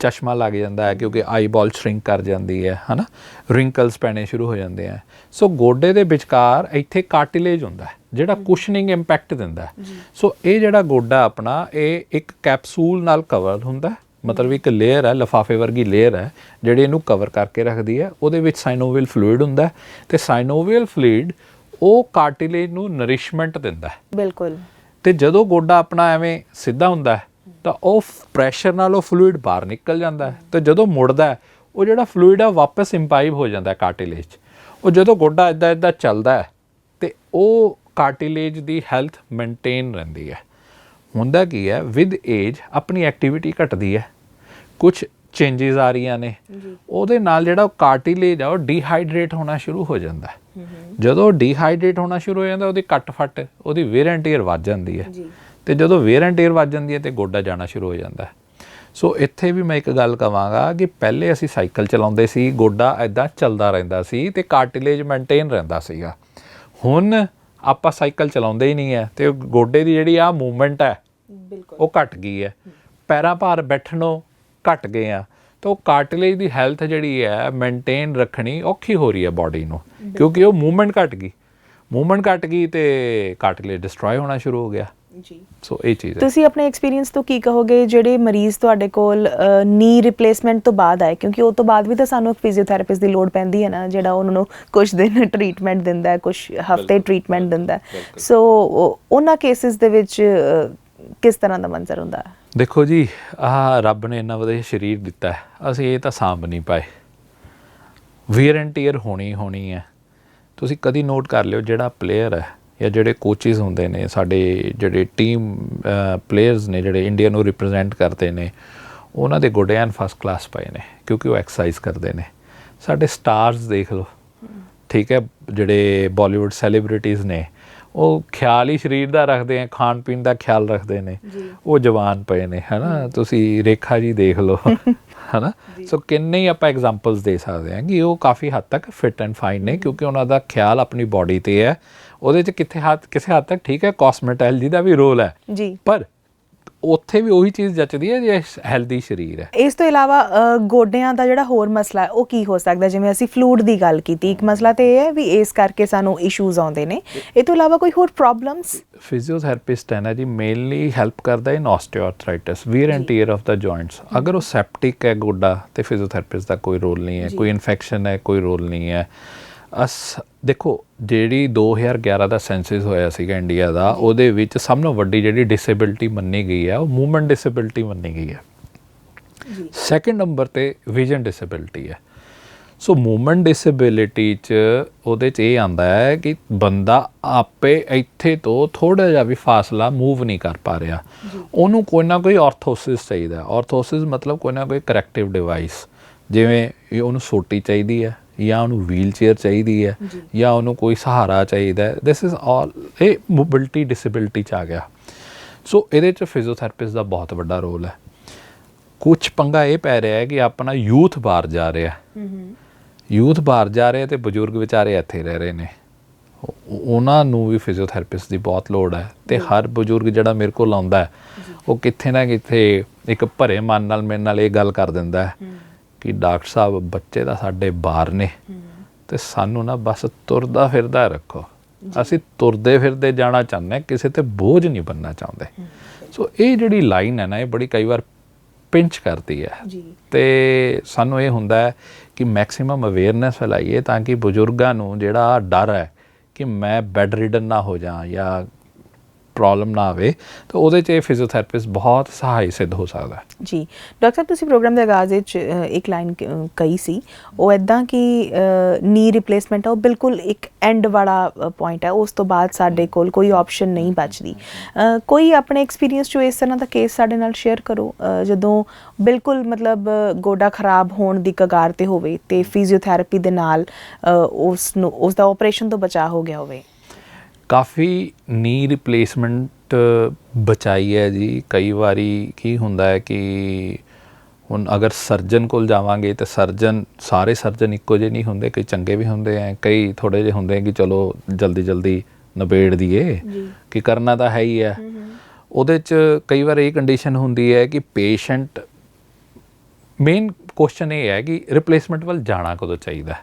ਚਸ਼ਮਾ ਲੱਗ ਜਾਂਦਾ ਹੈ ਕਿਉਂਕਿ ਆਈਬਾਲ ਸ਼ਰਿੰਕ ਕਰ ਜਾਂਦੀ ਹੈ ਨਾ, ਰਿੰਕਲਸ ਪੈਣੇ ਸ਼ੁਰੂ ਹੋ ਜਾਂਦੇ ਆ। ਸੋ ਗੋਡੇ ਦੇ ਵਿਚਕਾਰ ਇੱਥੇ ਕਾਰਟਿਲੇਜ ਹੁੰਦਾ ਜਿਹੜਾ ਕੁਸ਼ਨਿੰਗ ਇੰਪੈਕਟ ਦਿੰਦਾ। ਸੋ ਇਹ ਜਿਹੜਾ ਗੋਡਾ ਆਪਣਾ ਇਹ ਇੱਕ ਕੈਪਸੂਲ ਨਾਲ ਕਵਰ ਹੁੰਦਾ, ਮਤਲਬ ਇੱਕ ਲੇਅਰ ਹੈ, ਲਿਫਾਫੇ ਵਰਗੀ ਲੇਅਰ ਹੈ ਜਿਹੜੀ ਇਹਨੂੰ ਕਵਰ ਕਰਕੇ ਰੱਖਦੀ ਹੈ। ਉਹਦੇ ਵਿੱਚ ਸਾਈਨੋਵੀਅਲ ਫਲੂਇਡ ਹੁੰਦਾ ਤੇ ਸਾਈਨੋਵੀਅਲ ਫਲੂਇਡ ਉਹ ਕਾਰਟਿਲੇਜ ਨੂੰ ਨਰਿਸ਼ਮੈਂਟ ਦਿੰਦਾ। ਬਿਲਕੁਲ। ਤੇ ਜਦੋਂ ਗੋਡਾ ਆਪਣਾ ਐਵੇਂ ਸਿੱਧਾ ਹੁੰਦਾ ਤਾਂ ਉਹ ਪ੍ਰੈਸ਼ਰ ਨਾਲ ਉਹ ਫਲੂਇਡ ਬਾਹਰ ਨਿਕਲ ਜਾਂਦਾ ਤੇ ਜਦੋਂ ਮੁੜਦਾ ਉਹ ਜਿਹੜਾ ਫਲੂਇਡ ਆ ਵਾਪਸ ਇੰਪਾਈਬ ਹੋ ਜਾਂਦਾ ਕਾਰਟਿਲੇਜ 'ਚ। ਉਹ ਜਦੋਂ ਗੋਡਾ ਇੱਦਾਂ ਚੱਲਦਾ ਤੇ ਉਹ ਕਾਰਟਿਲੇਜ ਦੀ ਹੈਲਥ ਮੇਨਟੇਨ ਰਹਿੰਦੀ ਹੈ। ਹੁੰਦਾ ਕੀ ਹੈ, ਵਿਦ ਏਜ ਆਪਣੀ ਐਕਟੀਵਿਟੀ ਘਟਦੀ ਹੈ, ਕੁਝ ਚੇਂਜਸ ਆ ਰਹੀਆਂ ਨੇ, ਉਹਦੇ ਨਾਲ ਜਿਹੜਾ ਉਹ ਕਾਰਟਿਲੇਜ ਆ ਉਹ ਡੀਹਾਈਡਰੇਟ ਹੋਣਾ ਸ਼ੁਰੂ ਹੋ ਜਾਂਦਾ। ਜਦੋਂ ਡੀਹਾਈਡਰੇਟ ਹੋਣਾ ਸ਼ੁਰੂ ਹੋ ਜਾਂਦਾ ਉਹਦੀ ਕੱਟ ਫੱਟ, ਉਹਦੀ ਵੇਅਰ ਐਂਡ ਟੀਅਰ ਵੱਧ ਜਾਂਦੀ ਹੈ ਤੇ ਜਦੋਂ ਵੇਅਰ ਐਂਡ ਟੀਅਰ ਵੱਧ ਜਾਂਦੀ ਹੈ ਤੇ ਗੋਡਾ ਜਾਣਾ ਸ਼ੁਰੂ ਹੋ ਜਾਂਦਾ। ਸੋ ਇੱਥੇ ਵੀ ਮੈਂ ਇੱਕ ਗੱਲ ਕਹਾਂਗਾ ਕਿ ਪਹਿਲੇ ਅਸੀਂ ਸਾਈਕਲ ਚਲਾਉਂਦੇ ਸੀ, ਗੋਡਾ ਇੱਦਾਂ ਚੱਲਦਾ ਰਹਿੰਦਾ ਸੀ ਤੇ ਕਾਰਟਿਲੇਜ ਮੇਨਟੇਨ ਰਹਿੰਦਾ ਸੀਗਾ। ਹੁਣ ਆਪਾਂ ਸਾਈਕਲ ਚਲਾਉਂਦੇ ਹੀ ਨਹੀਂ ਹੈ ਤੇ ਗੋਡੇ ਦੀ ਜਿਹੜੀ ਆ ਮੂਵਮੈਂਟ ਹੈ ਉਹ ਘਟ ਗਈ ਹੈ, ਪੈਰਾਂ ਭਾਰ ਬੈਠਣੋਂ ਘਟ ਗਏ ਆ, ਤਾਂ ਉਹ ਕਾਰਟਿਲੇਜ ਦੀ ਹੈਲਥ ਜਿਹੜੀ ਹੈ ਮੇਨਟੇਨ ਰੱਖਣੀ ਔਖੀ ਹੋ ਰਹੀ ਹੈ ਬਾਡੀ ਨੂੰ, ਕਿਉਂਕਿ ਉਹ ਮੂਵਮੈਂਟ ਘਟ ਗਈ ਤੇ ਕਾਰਟਿਲੇਜ ਡਿਸਟਰੋਏ ਹੋਣਾ ਸ਼ੁਰੂ ਹੋ ਗਿਆ ਜੀ। ਸੋ ਇਹ ਚੀਜ਼ ਹੈ। ਤੁਸੀਂ ਆਪਣੇ ਐਕਸਪੀਰੀਅੰਸ ਤੋਂ ਕੀ ਕਹੋਗੇ ਜਿਹੜੇ ਮਰੀਜ਼ ਤੁਹਾਡੇ ਕੋਲ ਨੀ ਰਿਪਲੇਸਮੈਂਟ ਤੋਂ ਬਾਅਦ ਆਏ, ਕਿਉਂਕਿ ਉਹ ਤੋਂ ਬਾਅਦ ਵੀ ਤਾਂ ਸਾਨੂੰ ਇੱਕ ਫਿਜ਼ੀਓਥੈਰੇਪਿਸਟ ਦੀ ਲੋੜ ਪੈਂਦੀ ਹੈ ਨਾ, ਜਿਹੜਾ ਉਹਨਾਂ ਨੂੰ ਕੁਝ ਦਿਨ ਟਰੀਟਮੈਂਟ ਦਿੰਦਾ, ਕੁਝ ਹਫ਼ਤੇ ਟਰੀਟਮੈਂਟ ਦਿੰਦਾ। ਸੋ ਉਹਨਾਂ ਕੇਸਿਸ ਦੇ ਵਿੱਚ ਕਿਸ ਤਰ੍ਹਾਂ ਦਾ ਮੰਜ਼ਰ ਹੁੰਦਾ? ਦੇਖੋ ਜੀ, ਆਹ ਰੱਬ ਨੇ ਇੰਨਾ ਵਧੀਆ ਸਰੀਰ ਦਿੱਤਾ, ਅਸੀਂ ਇਹ ਤਾਂ ਸਾਂਭ ਨਹੀਂ ਪਾਏ। ਵੀਅਰ ਐਂਡ ਟੀਅਰ ਹੋਣੀ ਹੈ। ਤੁਸੀਂ ਕਦੀ ਨੋਟ ਕਰ ਲਿਓ ਜਿਹੜਾ ਪਲੇਅਰ ਹੈ ਜਾਂ ਜਿਹੜੇ ਕੋਚਿਸ ਹੁੰਦੇ ਨੇ ਸਾਡੇ, ਜਿਹੜੇ ਟੀਮ ਪਲੇਅਰਸ ਨੇ ਜਿਹੜੇ ਇੰਡੀਆ ਨੂੰ ਰਿਪਰੈਜ਼ੈਂਟ ਕਰਦੇ ਨੇ, ਉਹਨਾਂ ਦੇ ਗੋਡੇ ਐਨ ਫਸਟ ਕਲਾਸ ਪਏ ਨੇ ਕਿਉਂਕਿ ਉਹ ਐਕਸਰਸਾਈਜ਼ ਕਰਦੇ ਨੇ। ਸਾਡੇ ਸਟਾਰਸ ਦੇਖ ਲਓ, ਠੀਕ ਹੈ, ਜਿਹੜੇ ਬਾਲੀਵੁੱਡ ਸੈਲੀਬ੍ਰਿਟੀਜ਼ ਨੇ, ਉਹ ਖਿਆਲ ਹੀ ਸਰੀਰ ਦਾ ਰੱਖਦੇ ਆ, ਖਾਣ ਪੀਣ ਦਾ ਖਿਆਲ ਰੱਖਦੇ ਨੇ, ਉਹ ਜਵਾਨ ਪਏ ਨੇ, ਹੈ ਨਾ। ਤੁਸੀਂ ਰੇਖਾ ਜੀ ਦੇਖ ਲਓ, ਹੈ ਨਾ। ਸੋ ਕਿੰਨੇ ਹੀ ਆਪਾਂ ਐਗਜ਼ਾਮਪਲਸ ਦੇ ਸਕਦੇ ਹਾਂ ਕਿ ਉਹ ਕਾਫੀ ਹੱਦ ਤੱਕ ਫਿਟ ਐਂਡ ਫਾਈਨ ਨੇ ਕਿਉਂਕਿ ਉਹਨਾਂ ਦਾ ਖਿਆਲ ਆਪਣੀ ਬਾਡੀ 'ਤੇ ਹੈ। ਉਹਦੇ 'ਚ ਕਿਸੇ ਹੱਦ ਤੱਕ ਠੀਕ ਹੈ ਕਾਸਮੈਟੋਲੋਜੀ ਦਾ ਵੀ ਰੋਲ ਹੈ ਜੀ, ਪਰ ਉੱਥੇ ਵੀ ਉਹੀ ਚੀਜ਼ ਜੱਚਦੀ ਹੈ ਜੇ ਹੈਲਦੀ ਸਰੀਰ ਹੈ। ਇਸ ਤੋਂ ਇਲਾਵਾ ਗੋਡਿਆਂ ਦਾ ਜਿਹੜਾ ਹੋਰ ਮਸਲਾ ਉਹ ਕੀ ਹੋ ਸਕਦਾ? ਜਿਵੇਂ ਅਸੀਂ ਫਲੂਇਡ ਦੀ ਗੱਲ ਕੀਤੀ, ਇੱਕ ਮਸਲਾ ਤੇ ਇਹ ਹੈ ਵੀ ਇਸ ਕਰਕੇ ਸਾਨੂੰ ਇਸ਼ੂਜ਼ ਆਉਂਦੇ ਨੇ, ਇਹ ਤੋਂ ਇਲਾਵਾ ਕੋਈ ਹੋਰ ਪ੍ਰੋਬਲਮਸ? ਫਿਜ਼ੀਓਥੈਰੇਪਿਸਟ ਹੈ ਨਾ ਜੀ, ਮੇਨਲੀ ਹੈਲਪ ਕਰਦਾ in osteoarthritis, wear and tear of the joints. ਅਗਰ ਉਹ ਸੈਪਟਿਕ ਹੈ ਗੋਡਾ ਤੇ ਫਿਜ਼ੀਓਥੈਰੇਪਿਸਟ ਦਾ ਕੋਈ ਰੋਲ ਨਹੀਂ ਹੈ, ਕੋਈ ਇਨਫੈਕਸ਼ਨ ਹੈ ਕੋਈ ਰੋਲ ਨਹੀਂ ਹੈ। ਦੇਖੋ ਜਿਹੜੀ 2011 ਦਾ ਸੈਂਸਸ ਹੋਇਆ ਸੀਗਾ ਇੰਡੀਆ ਦਾ, ਉਹਦੇ ਵਿੱਚ ਸਭ ਤੋਂ ਵੱਡੀ ਜਿਹੜੀ ਡਿਸੇਬਿਲਿਟੀ ਮੰਨੀ ਗਈ ਹੈ ਉਹ ਮੂਵਮੈਂਟ ਡਿਸੇਬਿਲਿਟੀ ਮੰਨੀ ਗਈ ਹੈ। ਸੈਕਿੰਡ ਨੰਬਰ 'ਤੇ ਵਿਜ਼ਨ ਡਿਸੇਬਿਲਿਟੀ ਹੈ। ਸੋ ਮੂਵਮੈਂਟ ਡਿਸੇਬਿਲਿਟੀ 'ਚ ਉਹਦੇ 'ਚ ਇਹ ਆਉਂਦਾ ਹੈ ਕਿ ਬੰਦਾ ਆਪੇ ਇੱਥੇ ਤੋਂ ਥੋੜ੍ਹਾ ਜਿਹਾ ਵੀ ਫਾਸਲਾ ਮੂਵ ਨਹੀਂ ਕਰ ਪਾ ਰਿਹਾ, ਉਹਨੂੰ ਕੋਈ ਨਾ ਕੋਈ ਆਰਥੋਸਿਸ ਚਾਹੀਦਾ। ਆਰਥੋਸਿਸ ਮਤਲਬ ਕੋਈ ਨਾ ਕੋਈ ਕਰੈਕਟਿਵ ਡਿਵਾਈਸ, ਜਿਵੇਂ ਉਹਨੂੰ ਸੋਟੀ ਚਾਹੀਦੀ ਹੈ ਜਾਂ ਉਹਨੂੰ ਵੀਲ ਚੇਅਰ ਚਾਹੀਦੀ ਹੈ ਜਾਂ ਉਹਨੂੰ ਕੋਈ ਸਹਾਰਾ ਚਾਹੀਦਾ ਹੈ। ਦਿਸ ਇਜ਼ ਆਲ, ਇਹ ਮੋਬਿਲਿਟੀ ਡਿਸੇਬਿਲਿਟੀ 'ਚ ਆ ਗਿਆ। ਸੋ ਇਹਦੇ 'ਚ ਫਿਜ਼ੀਓਥੈਰੇਪਿਸਟ ਦਾ ਬਹੁਤ ਵੱਡਾ ਰੋਲ ਹੈ। ਕੁਛ ਪੰਗਾ ਇਹ ਪੈ ਰਿਹਾ ਹੈ ਕਿ ਆਪਣਾ ਯੂਥ ਬਾਹਰ ਜਾ ਰਿਹਾ, ਯੂਥ ਬਾਹਰ ਜਾ ਰਿਹਾ ਅਤੇ ਬਜ਼ੁਰਗ ਵਿਚਾਰੇ ਇੱਥੇ ਰਹਿ ਰਹੇ ਨੇ, ਉਹਨਾਂ ਨੂੰ ਵੀ ਫਿਜ਼ੀਓਥੈਰੇਪਿਸਟ ਦੀ ਬਹੁਤ ਲੋੜ ਹੈ। ਅਤੇ ਹਰ ਬਜ਼ੁਰਗ ਜਿਹੜਾ ਮੇਰੇ ਕੋਲ ਆਉਂਦਾ ਉਹ ਕਿੱਥੇ ਨਾ ਕਿੱਥੇ ਇੱਕ ਭਰੇ ਮਨ ਨਾਲ ਮੇਰੇ ਨਾਲ ਇਹ ਗੱਲ ਕਰ ਦਿੰਦਾ ਹੈ ਕਿ ਡਾਕਟਰ ਸਾਹਿਬ ਬੱਚੇ ਤਾਂ ਸਾਡੇ ਬਾਹਰ ਨੇ ਅਤੇ ਸਾਨੂੰ ਨਾ ਬਸ ਤੁਰਦਾ ਫਿਰਦਾ ਰੱਖੋ, ਅਸੀਂ ਤੁਰਦੇ ਫਿਰਦੇ ਜਾਣਾ ਚਾਹੁੰਦੇ ਹਾਂ, ਕਿਸੇ 'ਤੇ ਬੋਝ ਨਹੀਂ ਬਣਨਾ ਚਾਹੁੰਦੇ। ਸੋ ਇਹ ਜਿਹੜੀ ਲਾਈਨ ਹੈ ਨਾ, ਇਹ ਬੜੀ ਕਈ ਵਾਰ ਪਿੰਚ ਕਰਦੀ ਹੈ ਅਤੇ ਸਾਨੂੰ ਇਹ ਹੁੰਦਾ ਹੈ ਕਿ ਮੈਕਸੀਮਮ ਅਵੇਅਰਨੈਸ ਫੈਲਾਈਏ ਤਾਂ ਕਿ ਬਜ਼ੁਰਗਾਂ ਨੂੰ ਜਿਹੜਾ ਡਰ ਹੈ ਕਿ ਮੈਂ ਬੈੱਡ ਰਿਡਨ ਨਾ ਹੋ ਜਾਂ ਪ੍ਰੋਬਲਮ ਨਾ ਆਵੇ, ਤਾਂ ਉਹਦੇ 'ਚ ਇਹ ਫਿਜ਼ੀਓਥੈਰੇਪਿਸਟ ਬਹੁਤ ਸਹਾਈ ਸਿੱਧ ਹੋ ਸਕਦਾ ਜੀ। ਡਾਕਟਰ ਸਾਹਿਬ, ਤੁਸੀਂ ਪ੍ਰੋਗਰਾਮ ਦੇ ਆਗਾਜ਼ ਵਿੱਚ ਇੱਕ ਲਾਈਨ ਕਹੀ ਸੀ, ਉਹ ਇੱਦਾਂ ਕਿ ਨੀ ਰਿਪਲੇਸਮੈਂਟ ਆ ਉਹ ਬਿਲਕੁਲ ਇੱਕ ਐਂਡ ਵਾਲਾ ਪੁਆਇੰਟ ਹੈ, ਉਸ ਤੋਂ ਬਾਅਦ ਸਾਡੇ ਕੋਲ ਕੋਈ ਆਪਸ਼ਨ ਨਹੀਂ ਬਚਦੀ। ਕੋਈ ਆਪਣੇ ਐਕਸਪੀਰੀਅੰਸ 'ਚੋਂ ਇਸ ਤਰ੍ਹਾਂ ਦਾ ਕੇਸ ਸਾਡੇ ਨਾਲ ਸ਼ੇਅਰ ਕਰੋ ਜਦੋਂ ਬਿਲਕੁਲ ਮਤਲਬ ਗੋਡਾ ਖਰਾਬ ਹੋਣ ਦੀ ਕਗਾਰ 'ਤੇ ਹੋਵੇ ਅਤੇ ਫਿਜ਼ੀਓਥੈਰੇਪੀ ਦੇ ਨਾਲ ਉਸ ਦਾ ਆਪਰੇਸ਼ਨ ਤੋਂ ਬਚਾਅ ਹੋ ਗਿਆ ਹੋਵੇ। ਕਾਫੀ ਨੀ ਰਿਪਲੇਸਮੈਂਟ ਬਚਾਈ ਹੈ ਜੀ। ਕਈ ਵਾਰੀ ਕੀ ਹੁੰਦਾ ਹੈ ਕਿ ਹੁਣ ਅਗਰ ਸਰਜਨ ਕੋਲ ਜਾਵਾਂਗੇ ਤਾਂ ਸਾਰੇ ਸਰਜਨ ਇੱਕੋ ਜਿਹੇ ਨਹੀਂ ਹੁੰਦੇ, ਕਈ ਚੰਗੇ ਵੀ ਹੁੰਦੇ ਹੈ, ਕਈ ਥੋੜ੍ਹੇ ਜਿਹੇ ਹੁੰਦੇ ਕਿ ਚਲੋ ਜਲਦੀ ਨਿਬੇੜ ਦਈਏ ਕਿ ਕਰਨਾ ਤਾਂ ਹੈ ਹੀ ਹੈ। ਉਹਦੇ 'ਚ ਕਈ ਵਾਰ ਇਹ ਕੰਡੀਸ਼ਨ ਹੁੰਦੀ ਹੈ ਕਿ ਪੇਸ਼ੈਂਟ, ਮੇਨ ਕੁਐਸਚਨ ਇਹ ਹੈ ਕਿ ਰਿਪਲੇਸਮੈਂਟ ਵੱਲ ਜਾਣਾ ਕਦੋਂ ਚਾਹੀਦਾ।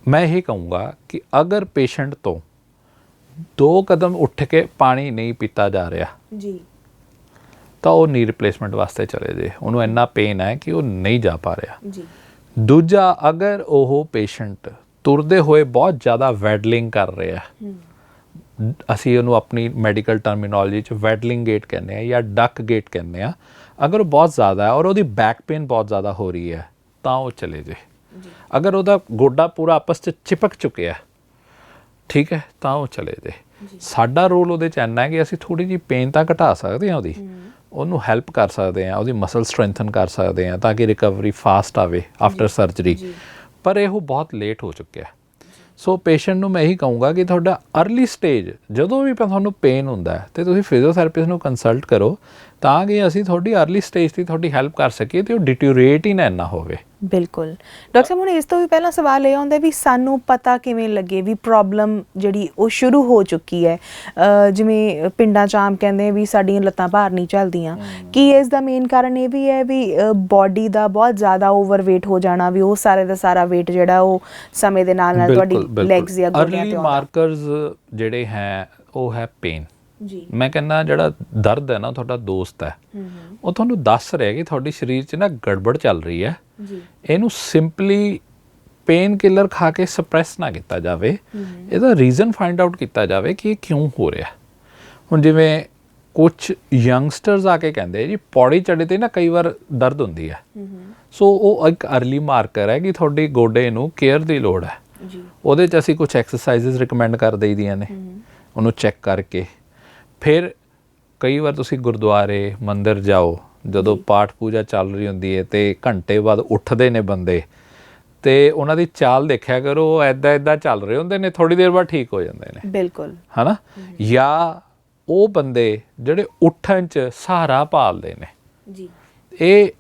ਮੈਂ ਇਹ ਕਹੂੰਗਾ ਕਿ ਅਗਰ ਪੇਸ਼ੈਂਟ ਤੋਂ 2 ਕਦਮ ਉੱਠ ਕੇ ਪਾਣੀ ਨਹੀਂ ਪੀਤਾ ਜਾ ਰਿਹਾ ਜੀ ਤਾਂ ਉਹ ਨੀ ਰਿਪਲੇਸਮੈਂਟ ਵਾਸਤੇ ਚਲੇ ਜੇ, ਉਹਨੂੰ ਇੰਨਾ ਪੇਨ ਹੈ ਕਿ ਉਹ ਨਹੀਂ ਜਾ ਪਾ ਰਿਹਾ ਜੀ। ਦੂਜਾ, ਅਗਰ ਉਹ ਪੇਸ਼ੈਂਟ ਤੁਰਦੇ ਹੋਏ ਬਹੁਤ ਜ਼ਿਆਦਾ ਵੈਡਲਿੰਗ ਕਰ ਰਿਹਾ, ਅਸੀਂ ਉਹਨੂੰ ਆਪਣੀ ਮੈਡੀਕਲ ਟਰਮੀਨੋਲੋਜੀ 'ਚ ਵੈਡਲਿੰਗ ਗੇਟ ਕਹਿੰਦੇ ਹਾਂ ਜਾਂ ਡਕ ਗੇਟ ਕਹਿੰਦੇ ਹਾਂ, ਅਗਰ ਉਹ ਬਹੁਤ ਜ਼ਿਆਦਾ ਹੈ ਔਰ ਉਹਦੀ ਬੈਕ ਪੇਨ ਬਹੁਤ ਜ਼ਿਆਦਾ ਹੋ ਰਹੀ ਹੈ ਤਾਂ ਉਹ ਚਲੇ ਜੇ। ਅਗਰ ਉਹਦਾ ਗੋਡਾ ਪੂਰਾ ਆਪਸ 'ਚ ਚਿਪਕ ਚੁੱਕਿਆ, ਠੀਕ ਹੈ, ਤਾਂ ਉਹ ਚਲੇ ਜੇ। ਸਾਡਾ ਰੋਲ ਉਹਦੇ 'ਚ ਇੰਨਾ ਹੈ ਕਿ ਅਸੀਂ ਥੋੜ੍ਹੀ ਜਿਹੀ ਪੇਨ ਤਾਂ ਘਟਾ ਸਕਦੇ ਹਾਂ, ਉਹਨੂੰ ਹੈਲਪ ਕਰ ਸਕਦੇ ਹਾਂ, ਉਹਦੀ ਮਸਲ ਸਟਰੈਂਥਨ ਕਰ ਸਕਦੇ ਹਾਂ ਤਾਂ ਕਿ ਰਿਕਵਰੀ ਫਾਸਟ ਆਵੇ ਆਫਟਰ ਸਰਜਰੀ। ਪਰ ਇਹ ਉਹ ਬਹੁਤ ਲੇਟ ਹੋ ਚੁੱਕਿਆ। ਸੋ ਪੇਸ਼ੈਂਟ ਨੂੰ ਮੈਂ ਇਹੀ ਕਹੂੰਗਾ ਕਿ ਤੁਹਾਡਾ ਅਰਲੀ ਸਟੇਜ ਜਦੋਂ ਵੀ ਤੁਹਾਨੂੰ ਪੇਨ ਹੁੰਦਾ ਹੈ ਅਤੇ ਤੁਸੀਂ ਫਿਜ਼ੀਓਥੈਰੇਪਿਸਟ ਨੂੰ ਕੰਸਲਟ ਕਰੋ ਤਾਂ ਕਿ ਅਸੀਂ ਤੁਹਾਡੀ ਅਰਲੀ ਸਟੇਜ 'ਤੇ ਤੁਹਾਡੀ ਹੈਲਪ ਕਰ ਸਕੀਏ ਅਤੇ ਉਹ ਡਿਟੀਓਰੇਟ ਹੀ ਨਾ ਇੰਨਾ ਹੋਵੇ। ਬਿਲਕੁਲ ਡਾਕਟਰ ਸਾਹਿਬ, ਹੁਣ ਇਸ ਤੋਂ ਵੀ ਪਹਿਲਾਂ ਸਵਾਲ ਇਹ ਆਉਂਦਾ ਵੀ ਸਾਨੂੰ ਪਤਾ ਕਿਵੇਂ ਲੱਗੇ ਵੀ ਪ੍ਰੋਬਲਮ ਜਿਹੜੀ ਉਹ ਸ਼ੁਰੂ ਹੋ ਚੁੱਕੀ ਹੈ। ਜਿਵੇਂ ਪਿੰਡਾਂ 'ਚ ਆਮ ਕਹਿੰਦੇ ਵੀ ਸਾਡੀਆਂ ਲੱਤਾਂ ਭਾਰ ਨਹੀਂ ਝੱਲਦੀਆਂ, ਕੀ ਇਸ ਦਾ ਮੇਨ ਕਾਰਨ ਇਹ ਵੀ ਹੈ ਵੀ ਬਾਡੀ ਦਾ ਬਹੁਤ ਜ਼ਿਆਦਾ ਓਵਰਵੇਟ ਹੋ ਜਾਣਾ, ਵੀ ਉਹ ਸਾਰੇ ਦਾ ਸਾਰਾ ਵੇਟ ਜਿਹੜਾ ਉਹ ਸਮੇਂ ਦੇ ਨਾਲ ਨਾਲ ਤੁਹਾਡੀ ਲੈਗਸ ਜਾਂ ਗੋਡਿਆਂ 'ਤੇ ਆਉਂਦਾ? ਅਰਲੀ ਮਾਰਕਰਸ ਜਿਹੜੇ ਹੈ ਉਹ ਹੈ ਪੇਨ ਜੀ। ਮੈਂ ਕਹਿੰਦਾ ਜਿਹੜਾ ਦਰਦ ਹੈ ਨਾ ਤੁਹਾਡਾ ਦੋਸਤ ਹੈ, ਉਹ ਤੁਹਾਨੂੰ ਦੱਸ ਰਿਹਾ ਕਿ ਤੁਹਾਡੇ ਸਰੀਰ 'ਚ ਨਾ ਗੜਬੜ ਚੱਲ ਰਹੀ ਹੈ, ਇਹਨੂੰ ਸਿੰਪਲੀ ਪੇਨ ਕਿਲਰ ਖਾ ਕੇ ਸਪਰੈਸ ਨਾ ਕੀਤਾ ਜਾਵੇ, ਇਹਦਾ ਰੀਜ਼ਨ ਫਾਈਂਡ ਆਊਟ ਕੀਤਾ ਜਾਵੇ ਕਿ ਇਹ ਕਿਉਂ ਹੋ ਰਿਹਾ। ਹੁਣ ਜਿਵੇਂ ਕੁਝ ਯੰਗਸਟਰਸ ਆ ਕੇ ਕਹਿੰਦੇ ਜੀ ਪੌੜੀ ਚੜ੍ਹੇ ਤੇ ਨਾ ਕਈ ਵਾਰ ਦਰਦ ਹੁੰਦੀ ਹੈ, ਸੋ ਉਹ ਇੱਕ ਅਰਲੀ ਮਾਰਕਰ ਹੈ ਕਿ ਤੁਹਾਡੀ ਗੋਡੇ ਨੂੰ ਕੇਅਰ ਦੀ ਲੋੜ ਹੈ ਜੀ। ਉਹਦੇ 'ਚ ਅਸੀਂ ਕੁਝ ਐਕਸਰਸਾਈਜ਼ਸ ਰਿਕਮੈਂਡ ਕਰ ਦੇਈਦੀਆਂ ਨੇ ਉਹਨੂੰ ਚੈੱਕ ਕਰਕੇ। ਫਿਰ ਕਈ ਵਾਰ ਤੁਸੀਂ ਗੁਰਦੁਆਰੇ ਮੰਦਿਰ ਜਾਓ, ਜਦੋਂ ਪਾਠ ਪੂਜਾ ਚੱਲ ਰਹੀ ਹੁੰਦੀ ਹੈ ਤੇ ਘੰਟੇ ਬਾਅਦ ਉੱਠਦੇ ਨੇ ਬੰਦੇ, ਤੇ ਉਹਨਾਂ ਦੀ ਚਾਲ ਦੇਖਿਆ ਕਰੋ, ਉਹ ਇੱਦਾਂ ਚੱਲ ਰਹੇ ਹੁੰਦੇ ਨੇ, ਥੋੜੀ ਦੇਰ ਬਾਅਦ ਠੀਕ ਹੋ ਜਾਂਦੇ ਨੇ। ਬਿਲਕੁਲ, ਹੈ ਨਾ। ਜਾਂ ਉਹ ਬੰਦੇ ਜਿਹੜੇ ਉੱਠਣ 'ਚ ਸਹਾਰਾ ਭਾਲਦੇ ਨੇ ਜੀ, ਇਹ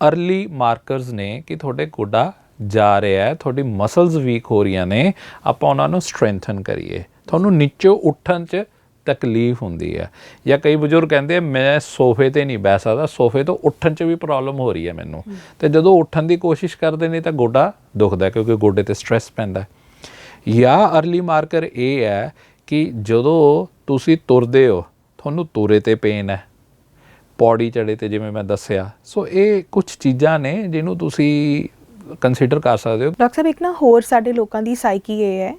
ਅਰਲੀ ਮਾਰਕਰਸ ਨੇ ਕਿ ਤੁਹਾਡੇ ਗੋਡਾ ਜਾ ਰਿਹਾ ਹੈ, ਤੁਹਾਡੀ ਮਸਲਸ ਵੀਕ ਹੋ ਰਹੀਆਂ ਨੇ, ਆਪਾਂ ਉਹਨਾਂ ਨੂੰ ਸਟਰੈਂਥਨ ਕਰੀਏ। ਤੁਹਾਨੂੰ ਨੀਚੋਂ ਉੱਠਣ 'ਚ ਤਕਲੀਫ ਹੁੰਦੀ ਹੈ, ਜਾਂ ਕਈ ਬਜ਼ੁਰਗ ਕਹਿੰਦੇ ਮੈਂ ਸੋਫੇ 'ਤੇ ਨਹੀਂ ਬਹਿ ਸਕਦਾ, ਸੋਫੇ ਤੋਂ ਉੱਠਣ 'ਚ ਵੀ ਪ੍ਰੋਬਲਮ ਹੋ ਰਹੀ ਹੈ ਮੈਨੂੰ, ਤੇ ਜਦੋਂ ਉੱਠਣ ਦੀ ਕੋਸ਼ਿਸ਼ ਕਰਦੇ ਨੇ ਤਾਂ ਗੋਡਾ ਦੁਖਦਾ ਕਿਉਂਕਿ ਗੋਡੇ 'ਤੇ ਸਟ੍ਰੈਸ ਪੈਂਦਾ। ਜਾਂ ਅਰਲੀ ਮਾਰਕਰ ਇਹ ਹੈ ਕਿ ਜਦੋਂ ਤੁਸੀਂ ਤੁਰਦੇ ਹੋ ਤੁਹਾਨੂੰ ਤੁਰੇ 'ਤੇ ਪੇਨ ਹੈ, ਪੌੜੀ ਚੜ੍ਹੇ 'ਤੇ ਜਿਵੇਂ ਮੈਂ ਦੱਸਿਆ। ਸੋ ਇਹ ਕੁਝ ਚੀਜ਼ਾਂ ਨੇ ਜਿਹਨੂੰ ਤੁਸੀਂ ਕੰਸੀਡਰ ਕਰ ਸਕਦੇ ਹੋ। ਡਾਕਟਰ ਸਾਹਿਬ, ਇੱਕ ਨਾ ਹੋਰ ਸਾਡੇ ਲੋਕਾਂ ਦੀ ਸਾਈਕੀ ਇਹ ਹੈ,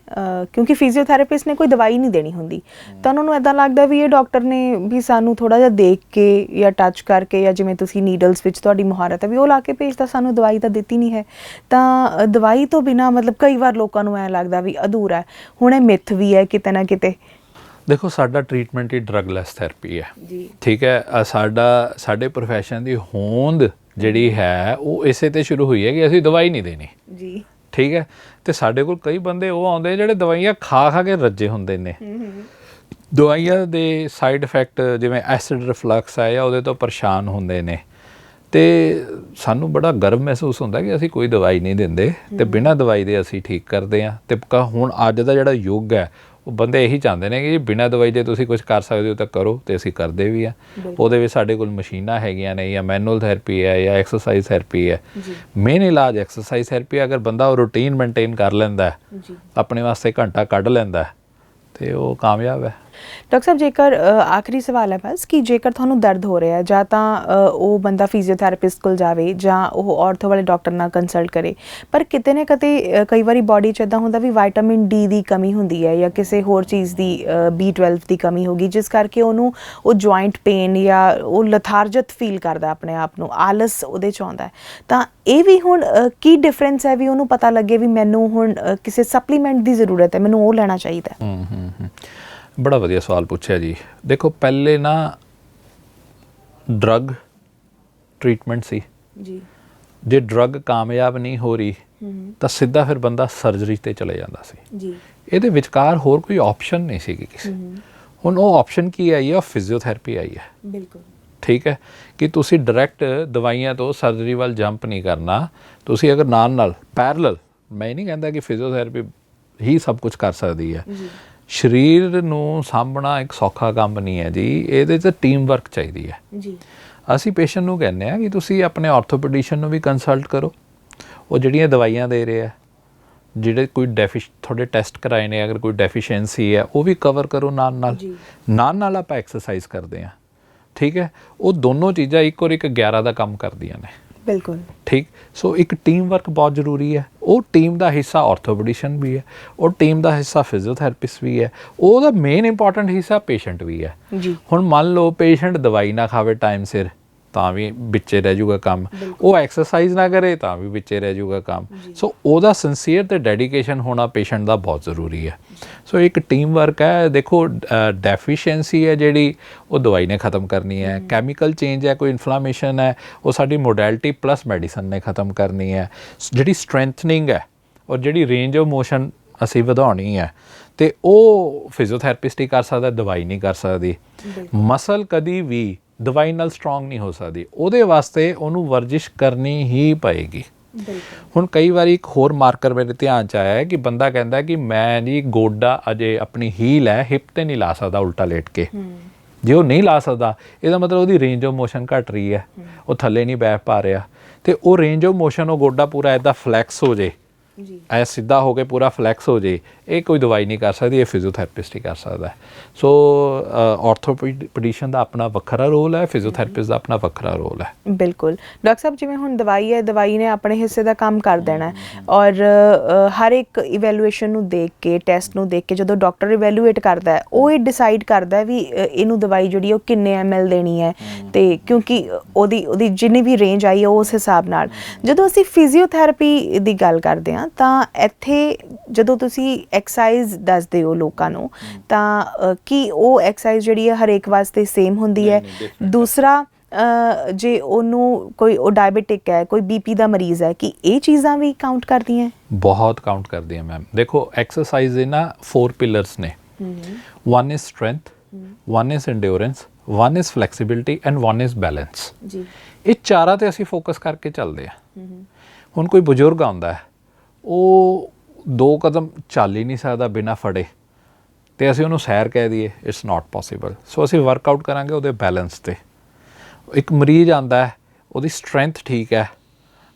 ਕਿਉਂਕਿ ਫਿਜ਼ੀਓਥੈਰੇਪਿਸਟ ਨੇ ਕੋਈ ਦਵਾਈ ਨਹੀਂ ਦੇਣੀ ਹੁੰਦੀ, ਤਾਂ ਉਹਨਾਂ ਨੂੰ ਇੱਦਾਂ ਲੱਗਦਾ ਵੀ ਇਹ ਡਾਕਟਰ ਨੇ ਵੀ ਸਾਨੂੰ ਥੋੜ੍ਹਾ ਜਿਹਾ ਦੇਖ ਕੇ ਜਾਂ ਟੱਚ ਕਰਕੇ, ਜਾਂ ਜਿਵੇਂ ਤੁਸੀਂ ਨੀਡਲਸ ਵਿੱਚ ਤੁਹਾਡੀ ਮੁਹਾਰਤ ਹੈ ਵੀ ਉਹ ਲਾ ਕੇ ਭੇਜਦਾ, ਸਾਨੂੰ ਦਵਾਈ ਤਾਂ ਦਿੱਤੀ ਨਹੀਂ ਹੈ। ਤਾਂ ਦਵਾਈ ਤੋਂ ਬਿਨਾਂ ਮਤਲਬ ਕਈ ਵਾਰ ਲੋਕਾਂ ਨੂੰ ਐਂ ਲੱਗਦਾ ਵੀ ਅਧੂਰਾ ਹੈ। ਹੁਣ ਇਹ ਮਿੱਥ ਵੀ ਹੈ ਕਿਤੇ ਨਾ ਕਿਤੇ। ਦੇਖੋ, ਸਾਡਾ ਟਰੀਟਮੈਂਟ ਹੀ ਡਰੱਗਲੈਸ ਥੈਰੇਪੀ ਹੈ ਜੀ, ਠੀਕ ਹੈ। ਸਾਡੇ ਪ੍ਰੋਫੈਸ਼ਨ ਦੀ ਹੋਂਦ ਜਿਹੜੀ ਹੈ ਉਹ ਇਸੇ ਤੇ ਸ਼ੁਰੂ ਹੋਈ ਹੈ ਕਿ ਅਸੀਂ ਦਵਾਈ ਨਹੀਂ ਦੇਣੀ ਜੀ, ਠੀਕ ਹੈ। ਤੇ ਸਾਡੇ ਕੋਲ ਕਈ ਬੰਦੇ ਉਹ ਆਉਂਦੇ ਜਿਹੜੇ ਦਵਾਈਆਂ ਖਾ ਕੇ ਰੱਜੇ ਹੁੰਦੇ ਨੇ, ਦਵਾਈਆਂ ਦੇ ਸਾਈਡ ਇਫੈਕਟ ਜਿਵੇਂ ਐਸਿਡ ਰਿਫਲਕਸ ਹੈ ਜਾਂ ਉਹਦੇ ਤੋਂ ਪਰੇਸ਼ਾਨ ਹੁੰਦੇ ਨੇ, ਤੇ ਸਾਨੂੰ ਬੜਾ ਗਰਵ ਮਹਿਸੂਸ ਹੁੰਦਾ ਕਿ ਅਸੀਂ ਕੋਈ ਦਵਾਈ ਨਹੀਂ ਦਿੰਦੇ ਤੇ ਬਿਨਾਂ ਦਵਾਈ ਦੇ ਅਸੀਂ ਠੀਕ ਕਰਦੇ ਹਾਂ। ਤੇ ਹੁਣ ਅੱਜ ਦਾ ਜਿਹੜਾ ਯੁੱਗ ਹੈ ਉਹ ਬੰਦੇ ਇਹੀ ਚਾਹੁੰਦੇ ਨੇ ਕਿ ਬਿਨਾਂ ਦਵਾਈ ਦੇ ਤੁਸੀਂ ਕੁਝ ਕਰ ਸਕਦੇ ਹੋ ਤਾਂ ਕਰੋ, ਤੇ ਅਸੀਂ ਕਰਦੇ ਵੀ ਆ। ਉਹਦੇ ਵਿੱਚ ਸਾਡੇ ਕੋਲ ਮਸ਼ੀਨਾਂ ਹੈਗੀਆਂ ਨੇ, ਜਾਂ ਮੈਨੂਅਲ ਥੈਰੇਪੀ ਹੈ, ਜਾਂ ਐਕਸਰਸਾਈਜ਼ ਥੈਰੇਪੀ ਹੈ। ਮੇਨ ਇਲਾਜ ਐਕਸਰਸਾਈਜ਼ ਥੈਰੇਪੀ। ਅਗਰ ਬੰਦਾ ਉਹ ਰੂਟੀਨ ਮੇਨਟੇਨ ਕਰ ਲੈਂਦਾ, ਆਪਣੇ ਵਾਸਤੇ ਘੰਟਾ ਕੱਢ ਲੈਂਦਾ, ਤੇ ਉਹ ਕਾਮਯਾਬ ਹੈ। ਡਾਕਟਰ ਸਾਹਿਬ, ਜੇਕਰ ਆਖਰੀ ਸਵਾਲ ਹੈ ਬਸ, ਕਿ ਜੇਕਰ ਤੁਹਾਨੂੰ ਦਰਦ ਹੋ ਰਿਹਾ ਜਾਂ ਤਾਂ ਉਹ ਬੰਦਾ ਫਿਜ਼ੀਓਥੈਰੇਪਿਸਟ ਕੋਲ ਜਾਵੇ ਜਾਂ ਉਹ ਔਰਥੋ ਵਾਲੇ ਡਾਕਟਰ ਨਾਲ ਕੰਸਲਟ ਕਰੇ, ਪਰ ਕਿਤੇ ਨਾ ਕਿਤੇ ਕਈ ਵਾਰੀ ਬਾਡੀ 'ਚ ਇੱਦਾਂ ਹੁੰਦਾ ਵੀ ਵਿਟਾਮਿਨ ਡੀ ਦੀ ਕਮੀ ਹੁੰਦੀ ਹੈ ਜਾਂ ਕਿਸੇ ਹੋਰ ਚੀਜ਼ ਦੀ B12 ਦੀ ਕਮੀ ਹੋ ਗਈ, ਜਿਸ ਕਰਕੇ ਉਹਨੂੰ ਉਹ ਜੁਆਇੰਟ ਪੇਨ ਜਾਂ ਉਹ ਲਥਾਰਜਤ ਫੀਲ ਕਰਦਾ, ਆਪਣੇ ਆਪ ਨੂੰ ਆਲਸ ਉਹਦੇ 'ਚ ਆਉਂਦਾ। ਤਾਂ ਇਹ ਵੀ ਹੁਣ ਕੀ ਡਿਫਰੈਂਸ ਹੈ ਵੀ ਉਹਨੂੰ ਪਤਾ ਲੱਗੇ ਵੀ ਮੈਨੂੰ ਹੁਣ ਕਿਸੇ ਸਪਲੀਮੈਂਟ ਦੀ ਜ਼ਰੂਰਤ ਹੈ, ਮੈਨੂੰ ਉਹ ਲੈਣਾ ਚਾਹੀਦਾ। ਬੜਾ ਵਧੀਆ ਸਵਾਲ ਪੁੱਛਿਆ ਜੀ। ਦੇਖੋ, ਪਹਿਲੇ ਨਾ ਡਰੱਗ ਟ੍ਰੀਟਮੈਂਟ ਸੀ ਜੀ, ਜੇ ਡਰੱਗ ਕਾਮਯਾਬ ਨਹੀਂ ਹੋ ਰਹੀ ਤਾਂ ਸਿੱਧਾ ਫਿਰ ਬੰਦਾ ਸਰਜਰੀ ਤੇ ਚਲੇ ਜਾਂਦਾ ਸੀ ਜੀ। ਇਹਦੇ ਵਿਚਕਾਰ ਹੋਰ ਕੋਈ ਆਪਸ਼ਨ ਨਹੀਂ ਸੀ ਕਿਸੇ। ਹੁਣ ਉਹ ਆਪਸ਼ਨ ਕੀ ਆਈ ਹੈ? ਫਿਜ਼ੀਓਥੈਰੇਪੀ ਆਈ ਹੈ। ਬਿਲਕੁਲ ਠੀਕ ਹੈ ਕਿ ਤੁਸੀਂ ਡਾਇਰੈਕਟ ਦਵਾਈਆਂ ਤੋਂ ਸਰਜਰੀ ਵੱਲ ਜੰਪ ਨਹੀਂ ਕਰਨਾ। ਤੁਸੀਂ ਅਗਰ ਨਾਲ ਪੈਰਲਲ, ਮੈਂ ਨਹੀਂ ਕਹਿੰਦਾ ਕਿ ਫਿਜ਼ੀਓਥੈਰੇਪੀ ਹੀ ਸਭ ਕੁਝ ਕਰ ਸਕਦੀ ਹੈ। ਸਰੀਰ ਨੂੰ ਸਾਂਭਣਾ ਇੱਕ ਸੌਖਾ ਕੰਮ ਨਹੀਂ ਹੈ ਜੀ, ਇਹਦੇ 'ਚ ਟੀਮ ਵਰਕ ਚਾਹੀਦੀ ਹੈ ਜੀ। ਅਸੀਂ ਪੇਸ਼ੈਂਟ ਨੂੰ ਕਹਿੰਦੇ ਹਾਂ ਕਿ ਤੁਸੀਂ ਆਪਣੇ ਆਰਥੋਪੈਡਿਸ਼ਨ ਨੂੰ ਵੀ ਕੰਸਲਟ ਕਰੋ, ਉਹ ਜਿਹੜੀਆਂ ਦਵਾਈਆਂ ਦੇ ਰਿਹਾ, ਜਿਹੜੇ ਕੋਈ ਤੁਹਾਡੇ ਟੈਸਟ ਕਰਾਏ ਨੇ, ਅਗਰ ਕੋਈ ਡੈਫੀਸ਼ੀਐਂਸੀ ਹੈ ਉਹ ਵੀ ਕਵਰ ਕਰੋ ਨਾਲ ਆਪਾਂ ਐਕਸਰਸਾਈਜ਼ ਕਰਦੇ ਹਾਂ, ਠੀਕ ਹੈ। ਉਹ ਦੋਨੋਂ ਚੀਜ਼ਾਂ ਇੱਕ ਔਰ ਇੱਕ 11 ਦਾ ਕੰਮ ਕਰਦੀਆਂ ਨੇ। ਬਿਲਕੁਲ ਠੀਕ। ਸੋ ਇੱਕ ਟੀਮ ਵਰਕ ਬਹੁਤ ਜ਼ਰੂਰੀ ਹੈ। ਉਹ ਟੀਮ ਦਾ ਹਿੱਸਾ ਆਰਥੋਪੈਡਿਸ਼ਨ ਵੀ ਹੈ, ਉਹ ਟੀਮ ਦਾ ਹਿੱਸਾ ਫਿਜ਼ੀਓਥੈਰੇਪਿਸਟ ਵੀ ਹੈ, ਉਹਦਾ ਮੇਨ ਇੰਪੋਰਟੈਂਟ ਹਿੱਸਾ ਪੇਸ਼ੈਂਟ ਵੀ ਹੈ ਜੀ। ਹੁਣ ਮੰਨ ਲਓ ਪੇਸ਼ੈਂਟ ਦਵਾਈ ਨਾ ਖਾਵੇ ਟਾਈਮ ਸਿਰ ਤਾਂ ਵੀ ਵਿੱਚੇ ਰਹਿ ਜਾਊਗਾ ਕੰਮ, ਉਹ ਐਕਸਰਸਾਈਜ਼ ਨਾ ਕਰੇ ਤਾਂ ਵੀ ਵਿੱਚੇ ਰਹਿ ਜਾਊਗਾ ਕੰਮ। ਸੋ ਉਹਦਾ ਸਿੰਸੀਅਰ ਤੇ ਡੈਡੀਕੇਸ਼ਨ ਹੋਣਾ ਪੇਸ਼ੈਂਟ ਦਾ ਬਹੁਤ ਜ਼ਰੂਰੀ ਹੈ। ਸੋ ਇੱਕ ਟੀਮ ਵਰਕ ਹੈ। ਦੇਖੋ, ਡੈਫੀਸ਼ੀਐਂਸੀ ਹੈ ਜਿਹੜੀ ਉਹ ਦਵਾਈ ਨੇ ਖ਼ਤਮ ਕਰਨੀ ਹੈ, ਕੈਮੀਕਲ ਚੇਂਜ ਹੈ, ਕੋਈ ਇਨਫਲਾਮੇਸ਼ਨ ਹੈ, ਉਹ ਸਾਡੀ ਮੋਡੈਲਿਟੀ ਪਲੱਸ ਮੈਡੀਸਨ ਨੇ ਖ਼ਤਮ ਕਰਨੀ ਹੈ। ਜਿਹੜੀ ਸਟਰੈਂਥਨਿੰਗ ਹੈ ਔਰ ਜਿਹੜੀ ਰੇਂਜ ਆਫ ਮੋਸ਼ਨ ਅਸੀਂ ਵਧਾਉਣੀ ਹੈ, ਤੇ ਉਹ ਫਿਜ਼ੀਓਥੈਰੇਪਿਸਟ ਹੀ ਕਰ ਸਕਦਾ, ਦਵਾਈ ਨਹੀਂ ਕਰ ਸਕਦੀ। ਮਸਲ ਕਦੀ ਵੀ ਦਵਾਈ ਨਾਲ ਸਟਰੋਂਗ ਨਹੀਂ ਹੋ ਸਕਦੀ, ਉਹਦੇ ਵਾਸਤੇ ਉਹਨੂੰ ਵਰਜਿਸ਼ ਕਰਨੀ ਹੀ ਪਏਗੀ। ਹੁਣ ਕਈ ਵਾਰੀ ਇੱਕ ਹੋਰ ਮਾਰਕਰ ਮੇਰੇ ਧਿਆਨ 'ਚ ਆਇਆ ਹੈ ਕਿ ਬੰਦਾ ਕਹਿੰਦਾ ਕਿ ਮੈਂ ਜੀ ਗੋਡਾ ਅਜੇ ਆਪਣੀ ਹੀਲ ਹੈ, ਹਿਪ 'ਤੇ ਨਹੀਂ ਲਾ ਸਕਦਾ ਉਲਟਾ ਲੇਟ ਕੇ। ਜੇ ਉਹ ਨਹੀਂ ਲਾ ਸਕਦਾ, ਇਹਦਾ ਮਤਲਬ ਉਹਦੀ ਰੇਂਜ ਆਫ ਮੋਸ਼ਨ ਘਟ ਰਹੀ ਹੈ, ਉਹ ਥੱਲੇ ਨਹੀਂ ਬੈਠ ਪਾ ਰਿਹਾ। ਤੇ ਉਹ ਰੇਂਜ ਆਫ ਮੋਸ਼ਨ, ਉਹ ਗੋਡਾ ਪੂਰਾ ਇੱਦਾਂ ਫਲੈਕਸ ਹੋ ਜੇ ਜੀ ਐ ਸਿੱਧਾ ਹੋ ਕੇ ਪੂਰਾ ਫਲੈਕਸ ਹੋ ਜੇ, ਇਹ ਕੋਈ ਦਵਾਈ ਨਹੀਂ ਕਰ ਸਕਦੀ, ਇਹ ਫਿਜ਼ੀਓਥੈਰੇਪਿਸਟ ਹੀ ਕਰ ਸਕਦਾ ਹੈ। ਸੋ ਆਰਥੋਪੈਡਿਸ਼ਨ ਦਾ ਆਪਣਾ ਵੱਖਰਾ ਰੋਲ ਹੈ, ਫਿਜ਼ੀਓਥੈਰੇਪਿਸਟ ਦਾ ਆਪਣਾ ਵੱਖਰਾ ਰੋਲ ਹੈ। ਬਿਲਕੁਲ ਡਾਕਟਰ ਸਾਹਿਬ, ਜਿਵੇਂ ਹੁਣ ਦਵਾਈ ਹੈ, ਦਵਾਈ ਨੇ ਆਪਣੇ ਹਿੱਸੇ ਦਾ ਕੰਮ ਕਰ ਦੇਣਾ ਔਰ ਹਰ ਇੱਕ ਇਵੈਲੂਏਸ਼ਨ ਨੂੰ ਦੇਖ ਕੇ, ਟੈਸਟ ਨੂੰ ਦੇਖ ਕੇ ਜਦੋਂ ਡਾਕਟਰ ਇਵੈਲੂਏਟ ਕਰਦਾ ਹੈ, ਉਹ ਇਹ ਡਿਸਾਈਡ ਕਰਦਾ ਵੀ ਇਹਨੂੰ ਦਵਾਈ ਜਿਹੜੀ ਉਹ ਕਿੰਨੇ ml ਦੇਣੀ ਹੈ, ਤੇ ਕਿਉਂਕਿ ਉਹਦੀ ਜਿੰਨੀ ਵੀ ਰੇਂਜ ਆਈ ਹੈ ਉਸ ਹਿਸਾਬ ਨਾਲ। ਜਦੋਂ ਅਸੀਂ ਫਿਜ਼ੀਓਥੈਰੇਪੀ ਦੀ ਗੱਲ ਕਰਦੇ ਹਾਂ ਤਾਂ ਇੱਥੇ ਜਦੋਂ ਤੁਸੀਂ ਐਕਸਰਸਾਈਜ਼ ਦੱਸਦੇ ਹੋ ਲੋਕਾਂ ਨੂੰ ਤਾਂ ਕੀ ਉਹ ਐਕਸਰਸਾਈਜ਼ ਜਿਹੜੀ ਹੈ ਹਰੇਕ ਵਾਸਤੇ ਸੇਮ ਹੁੰਦੀ ਹੈ? ਦੂਸਰਾ, ਜੇ ਉਹਨੂੰ ਕੋਈ ਉਹ ਡਾਇਬੀਟਿਕ ਹੈ, ਕੋਈ ਬੀਪੀ ਦਾ ਮਰੀਜ਼ ਹੈ, ਕਿ ਇਹ ਚੀਜ਼ਾਂ ਵੀ ਕਾਊਂਟ ਕਰਦੀਆਂ? ਬਹੁਤ ਕਾਊਂਟ ਕਰਦੀਆਂ ਮੈਮ। ਦੇਖੋ ਐਕਸਰਸਾਈਜ਼ ਦੇ ਨਾ 4 ਪਿਲਰਸ ਨੇ। 1 is strength, 1 is endurance, 1 is flexibility and 1 is balance. ਜੀ, ਇਹ ਚਾਰਾਂ ਤੇ ਅਸੀਂ ਫੋਕਸ ਕਰਕੇ ਚੱਲਦੇ ਹਾਂ। ਹੁਣ ਕੋਈ ਬਜ਼ੁਰਗ ਆਉਂਦਾ ਹੈ, ਉਹ 2 ਕਦਮ ਚੱਲ ਹੀ ਨਹੀਂ ਸਕਦਾ ਬਿਨਾਂ ਫੜੇ, ਤੇ ਅਸੀਂ ਉਹਨੂੰ ਸੈਰ ਕਹਿ ਦਈਏ, ਇਟਸ ਨਾਟ ਪੋਸੀਬਲ। ਸੋ ਅਸੀਂ ਵਰਕਆਊਟ ਕਰਾਂਗੇ ਉਹਦੇ ਬੈਲੈਂਸ ਤੇ। ਇੱਕ ਮਰੀਜ਼ ਆਉਂਦਾ ਹੈ, ਉਹਦੀ ਸਟਰੈਂਥ ਠੀਕ ਹੈ,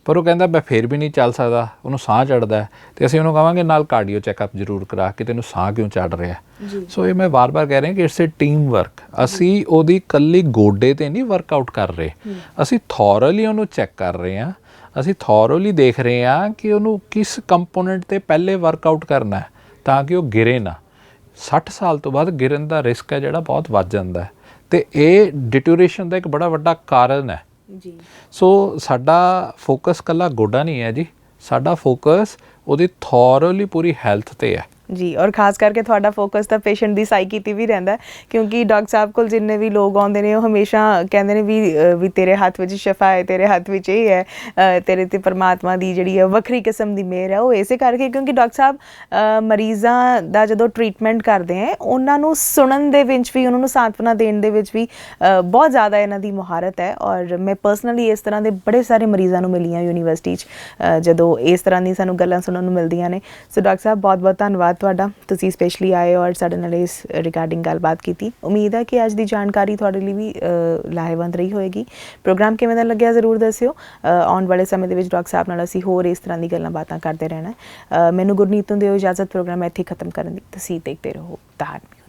ਪਰ ਉਹ ਕਹਿੰਦਾ ਮੈਂ ਫਿਰ ਵੀ ਨਹੀਂ ਚੱਲ ਸਕਦਾ, ਉਹਨੂੰ ਸਾਹ ਚੜ੍ਹਦਾ, ਤੇ ਅਸੀਂ ਉਹਨੂੰ ਕਹਾਂਗੇ ਨਾਲ ਕਾਰਡੀਓ ਚੈੱਕਅਪ ਜ਼ਰੂਰ ਕਰਾ ਕਿ ਤੈਨੂੰ ਸਾਹ ਕਿਉਂ ਚੜ੍ਹ ਰਿਹਾ। ਸੋ ਇਹ ਮੈਂ ਵਾਰ-ਵਾਰ ਕਹਿ ਰਿਹਾ ਕਿ ਇਟਸ ਏ ਟੀਮ ਵਰਕ। ਅਸੀਂ ਉਹਦੀ ਇਕੱਲੀ ਗੋਡੇ ਤੇ ਨਹੀਂ ਵਰਕਆਊਟ ਕਰ ਰਹੇ, ਅਸੀਂ ਥੋਰਲੀ ਉਹਨੂੰ ਚੈੱਕ ਕਰ ਰਹੇ ਹਾਂ, ਅਸੀਂ ਥੋਰਲੀ ਦੇਖ ਰਹੇ ਹਾਂ ਕਿ ਉਹਨੂੰ ਕਿਸ ਕੰਪੋਨੈਂਟ ਤੇ ਪਹਿਲੇ ਵਰਕਆਊਟ ਕਰਨਾ ਹੈ ਤਾਂ ਕਿ ਉਹ ਗਿਰੇ ਨਾ। 60 ਸਾਲ ਤੋਂ ਬਾਅਦ ਗਿਰਨ ਦਾ ਰਿਸਕ ਹੈ ਜਿਹੜਾ ਬਹੁਤ ਵੱਧ ਜਾਂਦਾ ਹੈ, ਤੇ ਇਹ ਡਿਟੋਰੇਸ਼ਨ ਦਾ ਇੱਕ ਬੜਾ ਵੱਡਾ ਕਾਰਨ ਹੈ। ਜੀ, ਸੋ ਸਾਡਾ ਫੋਕਸ ਕੱਲਾ ਗੋਡਾ ਨਹੀਂ ਹੈ ਜੀ, ਸਾਡਾ ਫੋਕਸ ਉਹਦੀ ਥੋਰਲੀ ਪੂਰੀ ਹੈਲਥ ਤੇ ਹੈ। ਜੀ, ਔਰ ਖਾਸ ਕਰਕੇ ਤੁਹਾਡਾ ਫੋਕਸ ਤਾਂ ਪੇਸ਼ੈਂਟ ਦੀ ਸਾਈਕੀ ਤੇ ਵੀ ਰਹਿੰਦਾ, ਕਿਉਂਕਿ ਡਾਕਟਰ ਸਾਹਿਬ ਕੋਲ ਜਿੰਨੇ ਵੀ ਲੋਕ ਆਉਂਦੇ ਨੇ ਉਹ ਹਮੇਸ਼ਾ ਕਹਿੰਦੇ ਨੇ ਵੀ ਤੇਰੇ ਹੱਥ ਵਿੱਚ ਸ਼ਿਫਾ ਹੈ, ਤੇਰੇ ਹੱਥ ਵਿੱਚ ਇਹ ਹੈ, ਤੇਰੇ ਤੇ ਪਰਮਾਤਮਾ ਦੀ ਜਿਹੜੀ ਹੈ ਵੱਖਰੀ ਕਿਸਮ ਦੀ ਮਿਹਰ ਹੈ। ਉਹ ਇਸੇ ਕਰਕੇ ਕਿਉਂਕਿ ਡਾਕਟਰ ਸਾਹਿਬ ਮਰੀਜ਼ਾਂ ਦਾ ਜਦੋਂ ਟਰੀਟਮੈਂਟ ਕਰਦੇ ਹੈ, ਉਹਨਾਂ ਨੂੰ ਸੁਣਨ ਦੇ ਵਿੱਚ ਵੀ, ਉਹਨਾਂ ਨੂੰ ਸਾਂਤਵਨਾ ਦੇਣ ਦੇ ਵਿੱਚ ਵੀ ਬਹੁਤ ਜ਼ਿਆਦਾ ਇਹਨਾਂ ਦੀ ਮੁਹਾਰਤ ਹੈ। ਔਰ ਮੈਂ ਪਰਸਨਲੀ ਇਸ ਤਰ੍ਹਾਂ ਦੇ ਬੜੇ ਸਾਰੇ ਮਰੀਜ਼ਾਂ ਨੂੰ ਮਿਲੀ ਹਾਂ ਯੂਨੀਵਰਸਿਟੀ 'ਚ, ਜਦੋਂ ਇਸ ਤਰ੍ਹਾਂ ਦੀ ਸਾਨੂੰ ਗੱਲਾਂ ਸੁਣਨ ਨੂੰ ਮਿਲਦੀਆਂ ਨੇ। ਸੋ ਡਾਕਟਰ ਸਾਹਿਬ ਬਹੁਤ ਬਹੁਤ ਧੰਨਵਾਦ ਤੁਹਾਡਾ, ਤੁਸੀਂ ਸਪੈਸ਼ਲੀ ਆਏ ਔਰ ਸਾਡੇ ਨਾਲ ਇਸ ਰਿਗਾਰਡਿੰਗ ਗੱਲਬਾਤ ਕੀਤੀ। ਉਮੀਦ ਹੈ ਕਿ ਅੱਜ ਦੀ ਜਾਣਕਾਰੀ ਤੁਹਾਡੇ ਲਈ ਵੀ ਲਾਹੇਵੰਦ ਰਹੀ ਹੋਏਗੀ। ਪ੍ਰੋਗਰਾਮ ਕਿਵੇਂ ਦਾ ਲੱਗਿਆ ਜ਼ਰੂਰ ਦੱਸਿਓ। ਆਉਣ ਵਾਲੇ ਸਮੇਂ ਦੇ ਵਿੱਚ ਡਾਕਟਰ ਸਾਹਿਬ ਨਾਲ ਅਸੀਂ ਹੋਰ ਇਸ ਤਰ੍ਹਾਂ ਦੀ ਗੱਲਾਂ ਬਾਤਾਂ ਕਰਦੇ ਰਹਿਣਾ। ਮੈਨੂੰ ਗੁਰਨੀਤ ਨੂੰ ਦਿਓ ਇਜਾਜ਼ਤ, ਪ੍ਰੋਗਰਾਮ ਇੱਥੇ ਖਤਮ ਕਰਨ ਦੀ। ਤੁਸੀਂ ਦੇਖਦੇ ਰਹੋ ਦ ਹਾਰਟ।